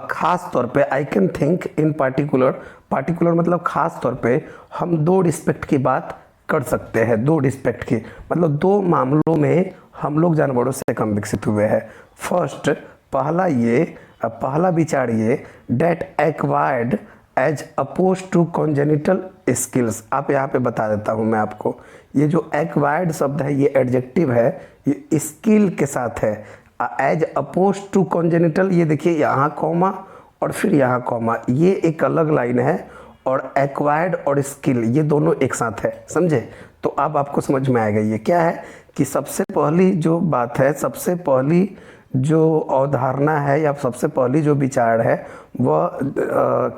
खास तौर पे, I can think in particular, particular मतलब खास तौर पे हम दो रिस्पेक्ट की बात कर सकते हैं। दो रिस्पेक्ट की मतलब दो मामलों में हम लोग जानवरों से कम विकसित हुए हैं। फर्स्ट, पहला विचार ये, that acquired as opposed to congenital skills. आप यहाँ पे बता देता हूँ मैं आपको, ये जो एक्वायर्ड शब्द है ये एडजेक्टिव है, ये स्किल के साथ है। एज अपोज टू कॉन्जेनिटल, ये देखिए यहाँ कॉमा और फिर यहाँ कॉमा, ये एक अलग लाइन है, और एक्वायर्ड और स्किल ये दोनों एक साथ है, समझे? तो अब आपको समझ में आएगा ये क्या है कि सबसे पहली जो बात है, सबसे पहली जो अवधारणा है या सबसे पहली जो विचार है वह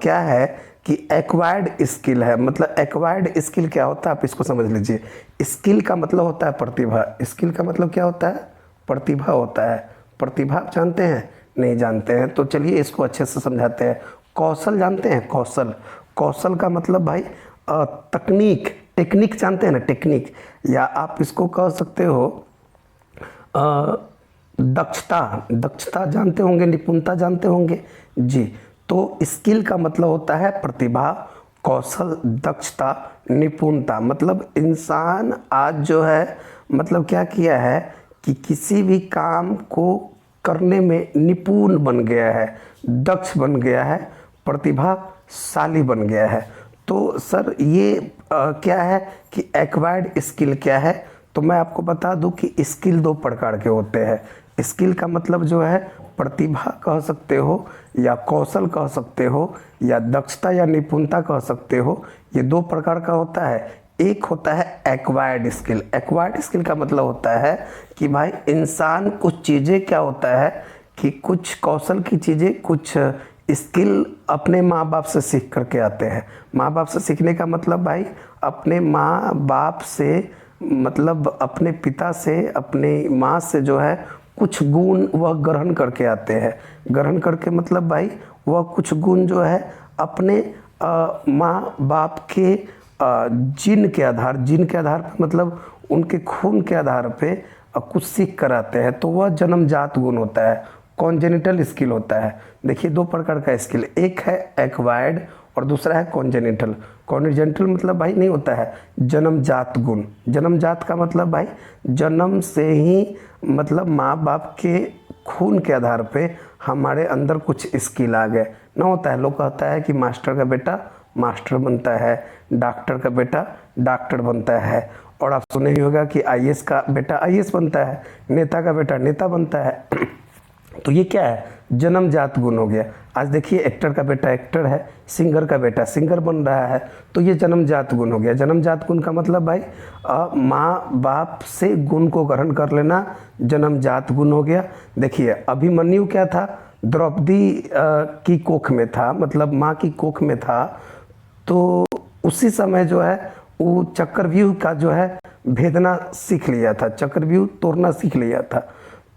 क्या है कि एक्वायर्ड स्किल है। मतलब एक्वायर्ड स्किल क्या होता है आप इसको समझ लीजिए। स्किल का मतलब होता है प्रतिभा। स्किल का मतलब क्या होता है? प्रतिभा होता है। प्रतिभा आप जानते हैं? नहीं जानते हैं तो चलिए इसको अच्छे से समझाते हैं। कौशल जानते हैं? कौशल, कौशल का मतलब भाई तकनीक, टेक्निक जानते हैं ना, टेक्निक, या आप इसको कह सकते हो दक्षता। दक्षता जानते होंगे, निपुणता जानते होंगे जी। तो स्किल का मतलब होता है प्रतिभा, कौशल, दक्षता, निपुणता। मतलब इंसान आज जो है मतलब क्या किया है कि किसी भी काम को करने में निपुण बन गया है, दक्ष बन गया है, प्रतिभाशाली बन गया है। तो सर ये क्या है कि एक्वायर्ड स्किल क्या है? तो मैं आपको बता दूं कि स्किल दो प्रकार के होते हैं। स्किल का मतलब जो है प्रतिभा कह सकते हो, या कौशल कह सकते हो, या दक्षता या निपुणता कह सकते हो। ये दो प्रकार का होता है। एक होता है एक्वायर्ड स्किल। एक्वायर्ड स्किल का मतलब होता है कि भाई इंसान कुछ चीज़ें क्या होता है कि कुछ कौशल की चीज़ें, कुछ स्किल अपने माँ बाप से सीख करके आते हैं। माँ बाप से सीखने का मतलब भाई अपने माँ बाप से, मतलब अपने पिता से, अपने माँ से जो है कुछ गुण वह ग्रहण करके आते हैं। ग्रहण करके मतलब भाई वह कुछ गुण जो है अपने माँ बाप के जीन के आधार पर, मतलब उनके खून के आधार पे कुछ सीख कर आते हैं। तो वह जन्मजात गुण होता है, कॉन्जेनिटल स्किल होता है। देखिए दो प्रकार का स्किल, एक है एक्वायर्ड और दूसरा है कॉन्जेनिटल। कॉन्जेनिटल मतलब भाई नहीं होता है जन्मजात गुण। जन्मजात का मतलब भाई जन्म से ही, मतलब माँ बाप के खून के आधार पे हमारे अंदर कुछ स्किल आ गए। ना होता है। लोग कहता है कि मास्टर का बेटा मास्टर बनता है, डॉक्टर का बेटा डॉक्टर बनता है, और आप सुने ही होगा कि आईएएस का बेटा आईएएस बनता है, नेता का बेटा नेता बनता है। तो ये क्या है, जन्मजात गुण हो गया। आज देखिए एक्टर का बेटा एक्टर है, सिंगर का बेटा सिंगर बन रहा है, तो ये जन्मजात गुण हो गया। जन्मजात गुण का मतलब भाई माँ बाप से गुण को ग्रहण कर लेना जन्मजात गुण हो गया। देखिए अभिमन्यु क्या था, द्रौपदी की कोख में था, मतलब माँ की कोख में था, तो उसी समय जो है वो चक्रव्यूह का जो है भेदना सीख लिया था, चक्रव्यूह तोड़ना सीख लिया था।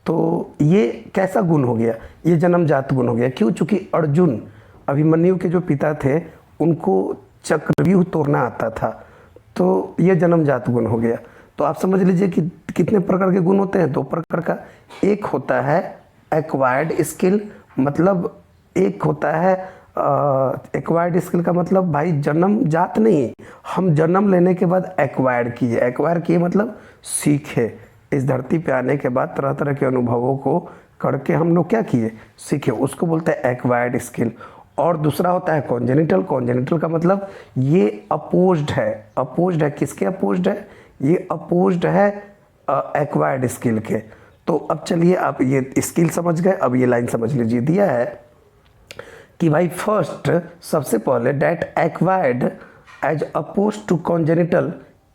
तो ये कैसा गुण हो गया, ये जन्मजात गुण हो गया। क्यों? चूंकि अर्जुन अभिमन्यु के जो पिता थे उनको चक्रव्यूह तोड़ना आता था, तो ये जन्मजात गुण हो गया। तो आप समझ लीजिए कि कितने प्रकार के गुण होते हैं, दो प्रकार का। एक होता है एक्वायर्ड स्किल, मतलब एक होता है एक्वायर्ड स्किल का मतलब भाई जन्मजात नहीं, हम जन्म लेने के बाद एक्वायर किए। एक्वायर किए मतलब सीखे, इस धरती पे आने के बाद तरह तरह के अनुभवों को करके हम लोग क्या किए, सीखे, उसको बोलते हैं एक्वायर्ड स्किल। और दूसरा होता है कॉन्जेनिटल। कॉन्जेनिटल का मतलब ये अपोज्ड है। अपोज्ड है किसके अपोज्ड है, ये अपोज्ड है एक्वायर्ड स्किल के। तो अब चलिए आप ये स्किल समझ गए, अब ये लाइन समझ लीजिए। दिया है कि भाई फर्स्ट, सबसे पहले that acquired as opposed to congenital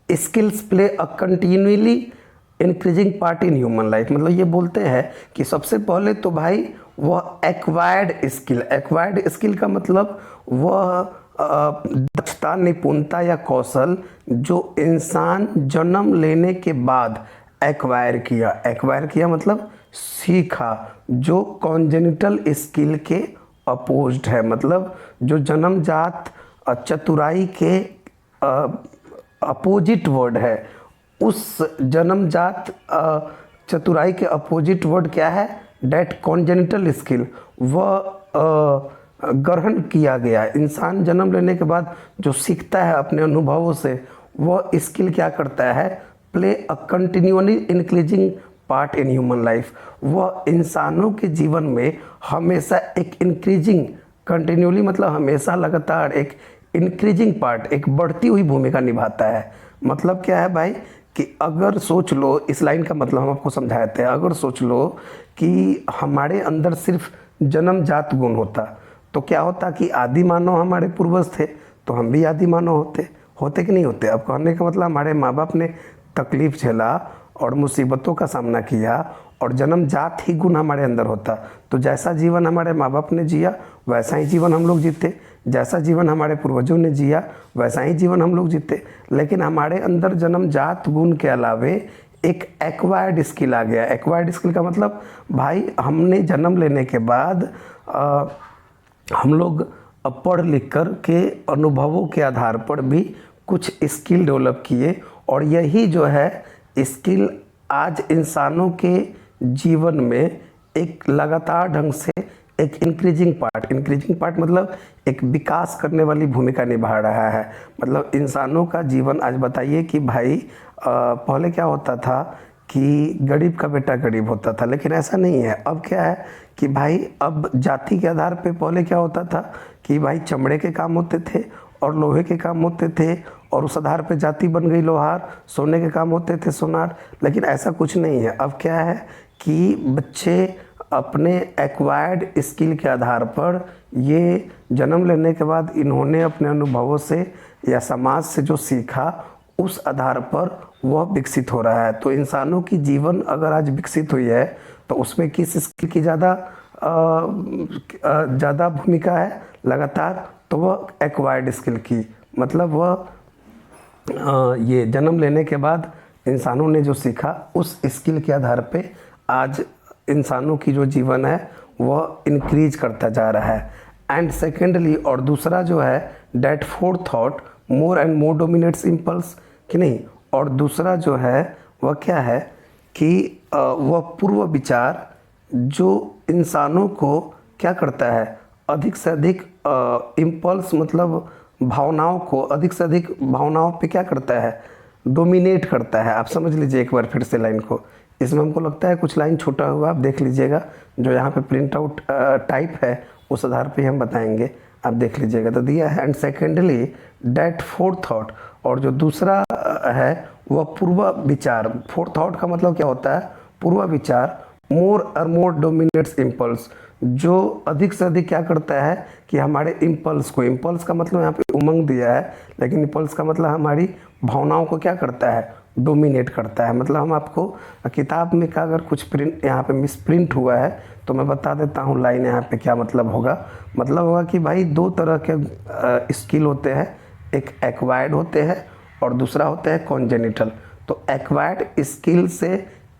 skills play a continually increasing part in human life. मतलब ये बोलते हैं कि सबसे पहले तो भाई वह एक्वायर्ड स्किल, एक्वायर्ड स्किल का मतलब वह दक्षता, निपुणता या कौशल जो इंसान जन्म लेने के बाद एक्वायर किया। एक्वायर किया मतलब सीखा, जो कॉन्जेनिटल स्किल के अपोज्ड है, मतलब जो जन्मजात चतुराई के अपोजिट वर्ड है। उस जन्मजात चतुराई के अपोजिट वर्ड क्या है, डेट कॉन्जेनिटल स्किल, वह ग्रहण किया गया। इंसान जन्म लेने के बाद जो सीखता है अपने अनुभवों से, वह स्किल क्या करता है, play a continually increasing part in human life. वह इंसानों के जीवन में हमेशा एक इंक्रीजिंग, कंटिन्यूअली मतलब हमेशा लगातार एक इंक्रीजिंग पार्ट, एक बढ़ती हुई भूमिका निभाता है। मतलब क्या है भाई कि अगर सोच लो, इस लाइन का मतलब हम आपको समझाए थे, अगर सोच लो कि हमारे अंदर सिर्फ जन्मजात गुण होता तो क्या होता कि आदि मानव हमारे पूर्वज थे तो हम भी आदि मानव होते कि नहीं होते। अब कहने का मतलब हमारे माँ बाप ने तकलीफ झेला और मुसीबतों का सामना किया और जन्मजात ही गुण हमारे अंदर होता तो जैसा जीवन हमारे माँ बाप ने जिया वैसा ही जीवन हम लोग जीते, जैसा जीवन हमारे पूर्वजों ने जिया वैसा ही जीवन हम लोग जीते। लेकिन हमारे अंदर जन्मजात गुण के अलावे एक एक्वायर्ड स्किल आ गया। एक्वायर्ड स्किल का मतलब भाई हमने जन्म लेने के बाद हम लोग पढ़ लिख कर के अनुभवों के आधार पर भी कुछ स्किल डेवलप किए, और यही जो है स्किल आज इंसानों के जीवन में एक लगातार ढंग से एक इंक्रीजिंग पार्ट मतलब एक विकास करने वाली भूमिका निभा रहा है। मतलब इंसानों का जीवन आज बताइए कि भाई पहले क्या होता था कि गरीब का बेटा गरीब होता था, लेकिन ऐसा नहीं है। अब क्या है कि भाई अब जाति के आधार पे पहले क्या होता था कि भाई चमड़े के काम होते थे और लोहे के काम होते थे, और उस आधार पे जाति बन गई लोहार, सोने के काम होते थे सोनार। लेकिन ऐसा कुछ नहीं है। अब क्या है कि बच्चे अपने एक्वायर्ड स्किल के आधार पर, ये जन्म लेने के बाद इन्होंने अपने अनुभवों से या समाज से जो सीखा उस आधार पर वह विकसित हो रहा है। तो इंसानों की जीवन अगर आज विकसित हुई है तो उसमें किस स्किल की ज़्यादा भूमिका है लगातार, तो वह एक्वायर्ड स्किल की। मतलब वह ये जन्म लेने के बाद इंसानों ने जो सीखा उस स्किल के आधार पे आज इंसानों की जो जीवन है वह इंक्रीज करता जा रहा है। एंड सेकेंडली, और दूसरा जो है that forethought more and more dominates impulse, कि नहीं। और दूसरा जो है वह क्या है कि वह पूर्व विचार जो इंसानों को क्या करता है, अधिक से अधिक इम्पल्स मतलब भावनाओं को, अधिक से अधिक भावनाओं पे क्या करता है, डोमिनेट करता है। आप समझ लीजिए एक बार फिर से लाइन को। इसमें हमको लगता है कुछ लाइन छोटा हुआ, आप देख लीजिएगा। जो यहाँ पे प्रिंट आउट टाइप है उस आधार पे हम बताएंगे, आप देख लीजिएगा। तो दिया है and secondly that forethought, और जो दूसरा है वह पूर्व विचार। फोर्थ थॉट का मतलब क्या होता है? पूर्व विचार। मोर और मोर डोमिनेट्स इम्पल्स, जो अधिक से अधिक क्या करता है कि हमारे इम्पल्स को, इम्पल्स का मतलब यहाँ पे उमंग दिया है, लेकिन इम्पल्स का मतलब हमारी भावनाओं को क्या करता है? डोमिनेट करता है। मतलब हम आपको किताब में का अगर कुछ प्रिंट यहाँ पे मिस प्रिंट हुआ है तो मैं बता देता हूँ लाइन यहाँ पे क्या मतलब होगा। मतलब होगा कि भाई दो तरह के स्किल होते हैं, एक एक्वायर्ड होते हैं और दूसरा होता है कॉन्जेनिटल। तो एक्वायर्ड स्किल से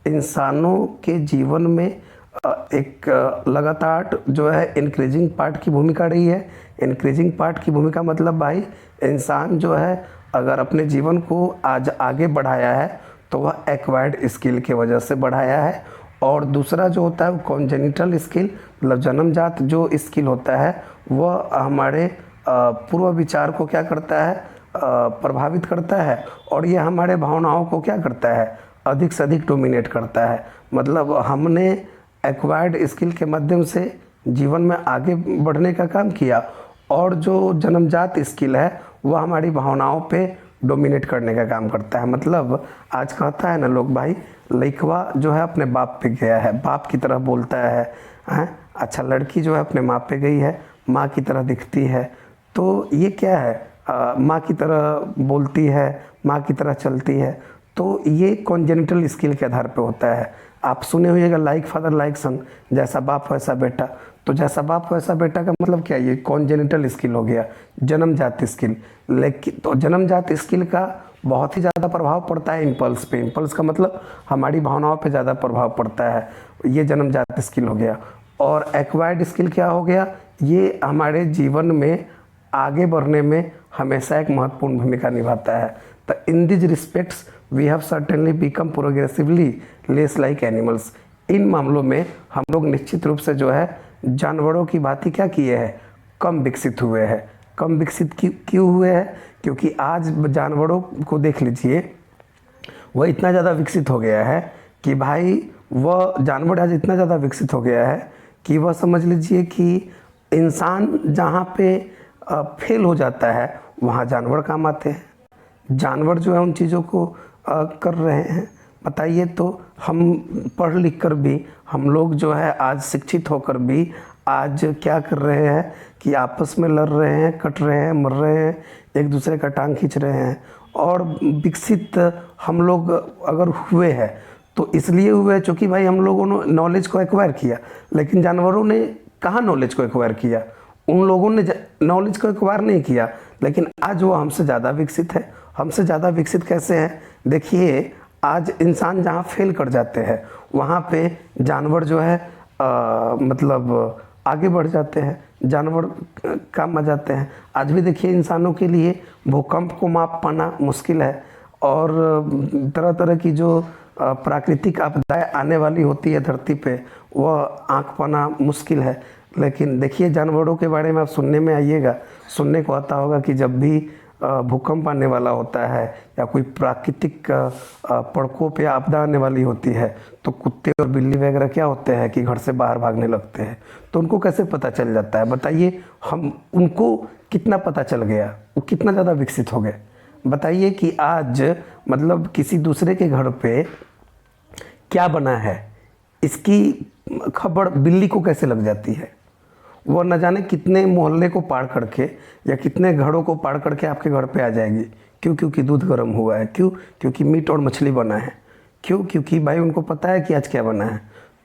इंसानों के जीवन में एक लगातार जो है इंक्रीजिंग पार्ट की भूमिका रही है। इंक्रीजिंग पार्ट की भूमिका मतलब भाई इंसान जो है अगर अपने जीवन को आज आगे बढ़ाया है तो वह एक्वायर्ड स्किल की वजह से बढ़ाया है। और दूसरा जो होता है वो कॉन्जेनिटल स्किल, मतलब जन्मजात जो स्किल होता है वह हमारे पूर्व विचार को क्या करता है? प्रभावित करता है, और यह हमारे भावनाओं को क्या करता है? अधिक से अधिक डोमिनेट करता है। मतलब हमने एक्वायर्ड स्किल के माध्यम से जीवन में आगे बढ़ने का काम किया, और जो जन्मजात स्किल है वह हमारी भावनाओं पे डोमिनेट करने का काम करता है। मतलब आज कहता है ना लोग, भाई लड़कवा जो है अपने बाप पे गया है, बाप की तरह बोलता है। अच्छा, लड़की जो है अपने माँ पे गई है, माँ की तरह दिखती है। तो ये क्या है? माँ की तरह बोलती है, माँ की तरह चलती है। तो ये कॉन्जेनिटल स्किल के आधार पे होता है। आप सुने होइएगा लाइक फादर लाइक सन, जैसा बाप वैसा बेटा। तो जैसा बाप वैसा बेटा का मतलब क्या? ये कॉन्जेनिटल स्किल हो गया, जन्मजात स्किल। लेकिन तो जन्मजात स्किल का बहुत ही ज़्यादा प्रभाव पड़ता है इम्पल्स पे। इम्पल्स का मतलब हमारी भावनाओं पे ज़्यादा प्रभाव पड़ता है, ये जन्मजात स्किल हो गया। और एक्वायर्ड स्किल क्या हो गया? ये हमारे जीवन में आगे बढ़ने में हमेशा एक महत्वपूर्ण भूमिका निभाता है। तो in this respects we have certainly become progressively less like animals. इन मामलों में हम लोग निश्चित रूप से जो है जानवरों की भांति क्या किए हैं? कम विकसित हुए हैं। कम विकसित क्यों हुए हैं? क्योंकि आज जानवरों को देख लीजिए, वह इतना ज़्यादा विकसित हो गया है कि भाई वह जानवर आज इतना ज़्यादा विकसित हो गया है कि वह समझ लीजिए कि इंसान जहाँ पे फेल हो जाता है वहाँ जानवर काम आते हैं। जानवर जो है उन चीज़ों को कर रहे हैं। बताइए, तो हम पढ़ लिख कर भी, हम लोग जो है आज शिक्षित होकर भी आज क्या कर रहे हैं कि आपस में लड़ रहे हैं, कट रहे हैं, मर रहे हैं, एक दूसरे का टांग खींच रहे हैं। और विकसित हम लोग अगर हुए हैं तो इसलिए हुए चूँकि भाई हम लोगों ने नॉलेज को एक्वायर किया। लेकिन जानवरों ने कहाँ नॉलेज को एक्वायर किया? उन लोगों ने नॉलेज को एक्वायर नहीं किया, लेकिन आज वो हमसे ज़्यादा विकसित है। हमसे ज़्यादा विकसित कैसे हैं? देखिए, आज इंसान जहाँ फेल कर जाते हैं वहाँ पे जानवर जो है मतलब आगे बढ़ जाते हैं, जानवर काम आ जाते हैं। आज भी देखिए इंसानों के लिए भूकंप को माप पाना मुश्किल है, और तरह तरह की जो प्राकृतिक आपदाएं आने वाली होती है धरती पे, वह आंक पाना मुश्किल है। लेकिन देखिए जानवरों के बारे में आप सुनने में आइएगा, सुनने को आता होगा कि जब भी भूकंप आने वाला होता है या कोई प्राकृतिक प्रकोप या आपदा आने वाली होती है तो कुत्ते और बिल्ली वगैरह क्या होते हैं कि घर से बाहर भागने लगते हैं। तो उनको कैसे पता चल जाता है? बताइए, हम उनको कितना पता चल गया, वो कितना ज़्यादा विकसित हो गए। बताइए कि आज मतलब किसी दूसरे के घर पे क्या बना है इसकी खबर बिल्ली को कैसे लग जाती है? वो न जाने कितने मोहल्ले को पार करके या कितने घरों को पार करके आपके घर पे आ जाएगी। क्यों? क्योंकि दूध गर्म हुआ है। क्यों? क्योंकि मीट और मछली बना है। क्यों? क्योंकि भाई उनको पता है कि आज क्या बना है।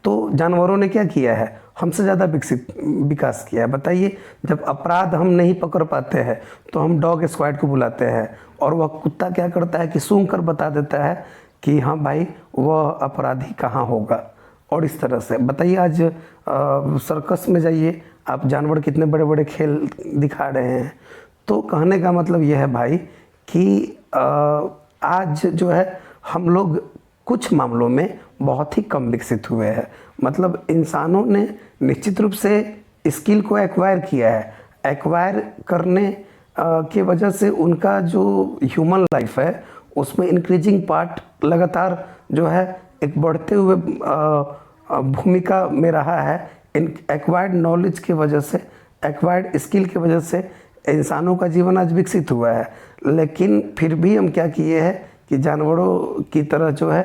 तो जानवरों ने क्या किया है? हमसे ज़्यादा विकास किया है। बताइए, जब अपराध हम नहीं पकड़ पाते हैं तो हम डॉग स्क्वाड को बुलाते हैं, और वह कुत्ता क्या करता है कि सूंघ कर बता देता है कि हाँ भाई वह अपराधी कहाँ होगा। और इस तरह से बताइए, आज सर्कस में जाइए आप, जानवर कितने बड़े बड़े खेल दिखा रहे हैं। तो कहने का मतलब यह है भाई कि आज जो है हम लोग कुछ मामलों में बहुत ही कम विकसित हुए हैं। मतलब इंसानों ने निश्चित रूप से स्किल को एक्वायर किया है। एक्वायर करने की वजह से उनका जो ह्यूमन लाइफ है उसमें इंक्रीजिंग पार्ट लगातार जो है एक बढ़ते हुए भूमिका में रहा है इन एक्वायर्ड नॉलेज की वजह से, एक्वायर्ड स्किल की वजह से इंसानों का जीवन आज विकसित हुआ है। लेकिन फिर भी हम क्या किए हैं कि जानवरों की तरह जो है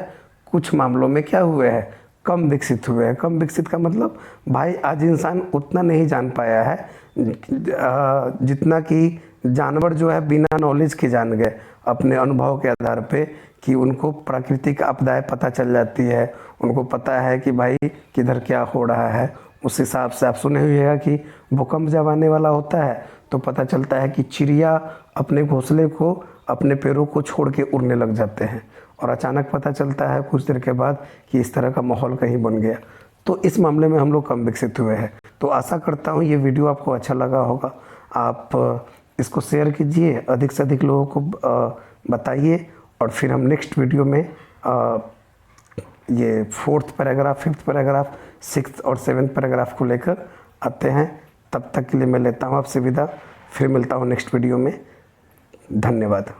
कुछ मामलों में क्या हुए हैं, कम विकसित हुए हैं। कम विकसित का मतलब भाई आज इंसान उतना नहीं जान पाया है जितना कि जानवर जो है बिना नॉलेज के जान गए, अपने अनुभव के आधार पे, कि उनको प्राकृतिक आपदाएं पता चल जाती है, उनको पता है कि भाई किधर क्या हो रहा है। उस हिसाब से आप सुने हुए कि भूकंप जब आने वाला होता है तो पता चलता है कि चिड़िया अपने घोंसले को, अपने पैरों को छोड़ के उड़ने लग जाते हैं, और अचानक पता चलता है कुछ देर के बाद कि इस तरह का माहौल कहीं बन गया। तो इस मामले में हम लोग कम विकसित हुए हैं। तो आशा करता हूँ ये वीडियो आपको अच्छा लगा होगा। आप इसको शेयर कीजिए, अधिक से अधिक लोगों को बताइए, और फिर हम नेक्स्ट वीडियो में ये 4th paragraph, 5th paragraph, 6th और 7th पैराग्राफ को लेकर आते हैं। तब तक के लिए मैं लेता हूँ आपसे विदा, फिर मिलता हूँ नेक्स्ट वीडियो में। धन्यवाद।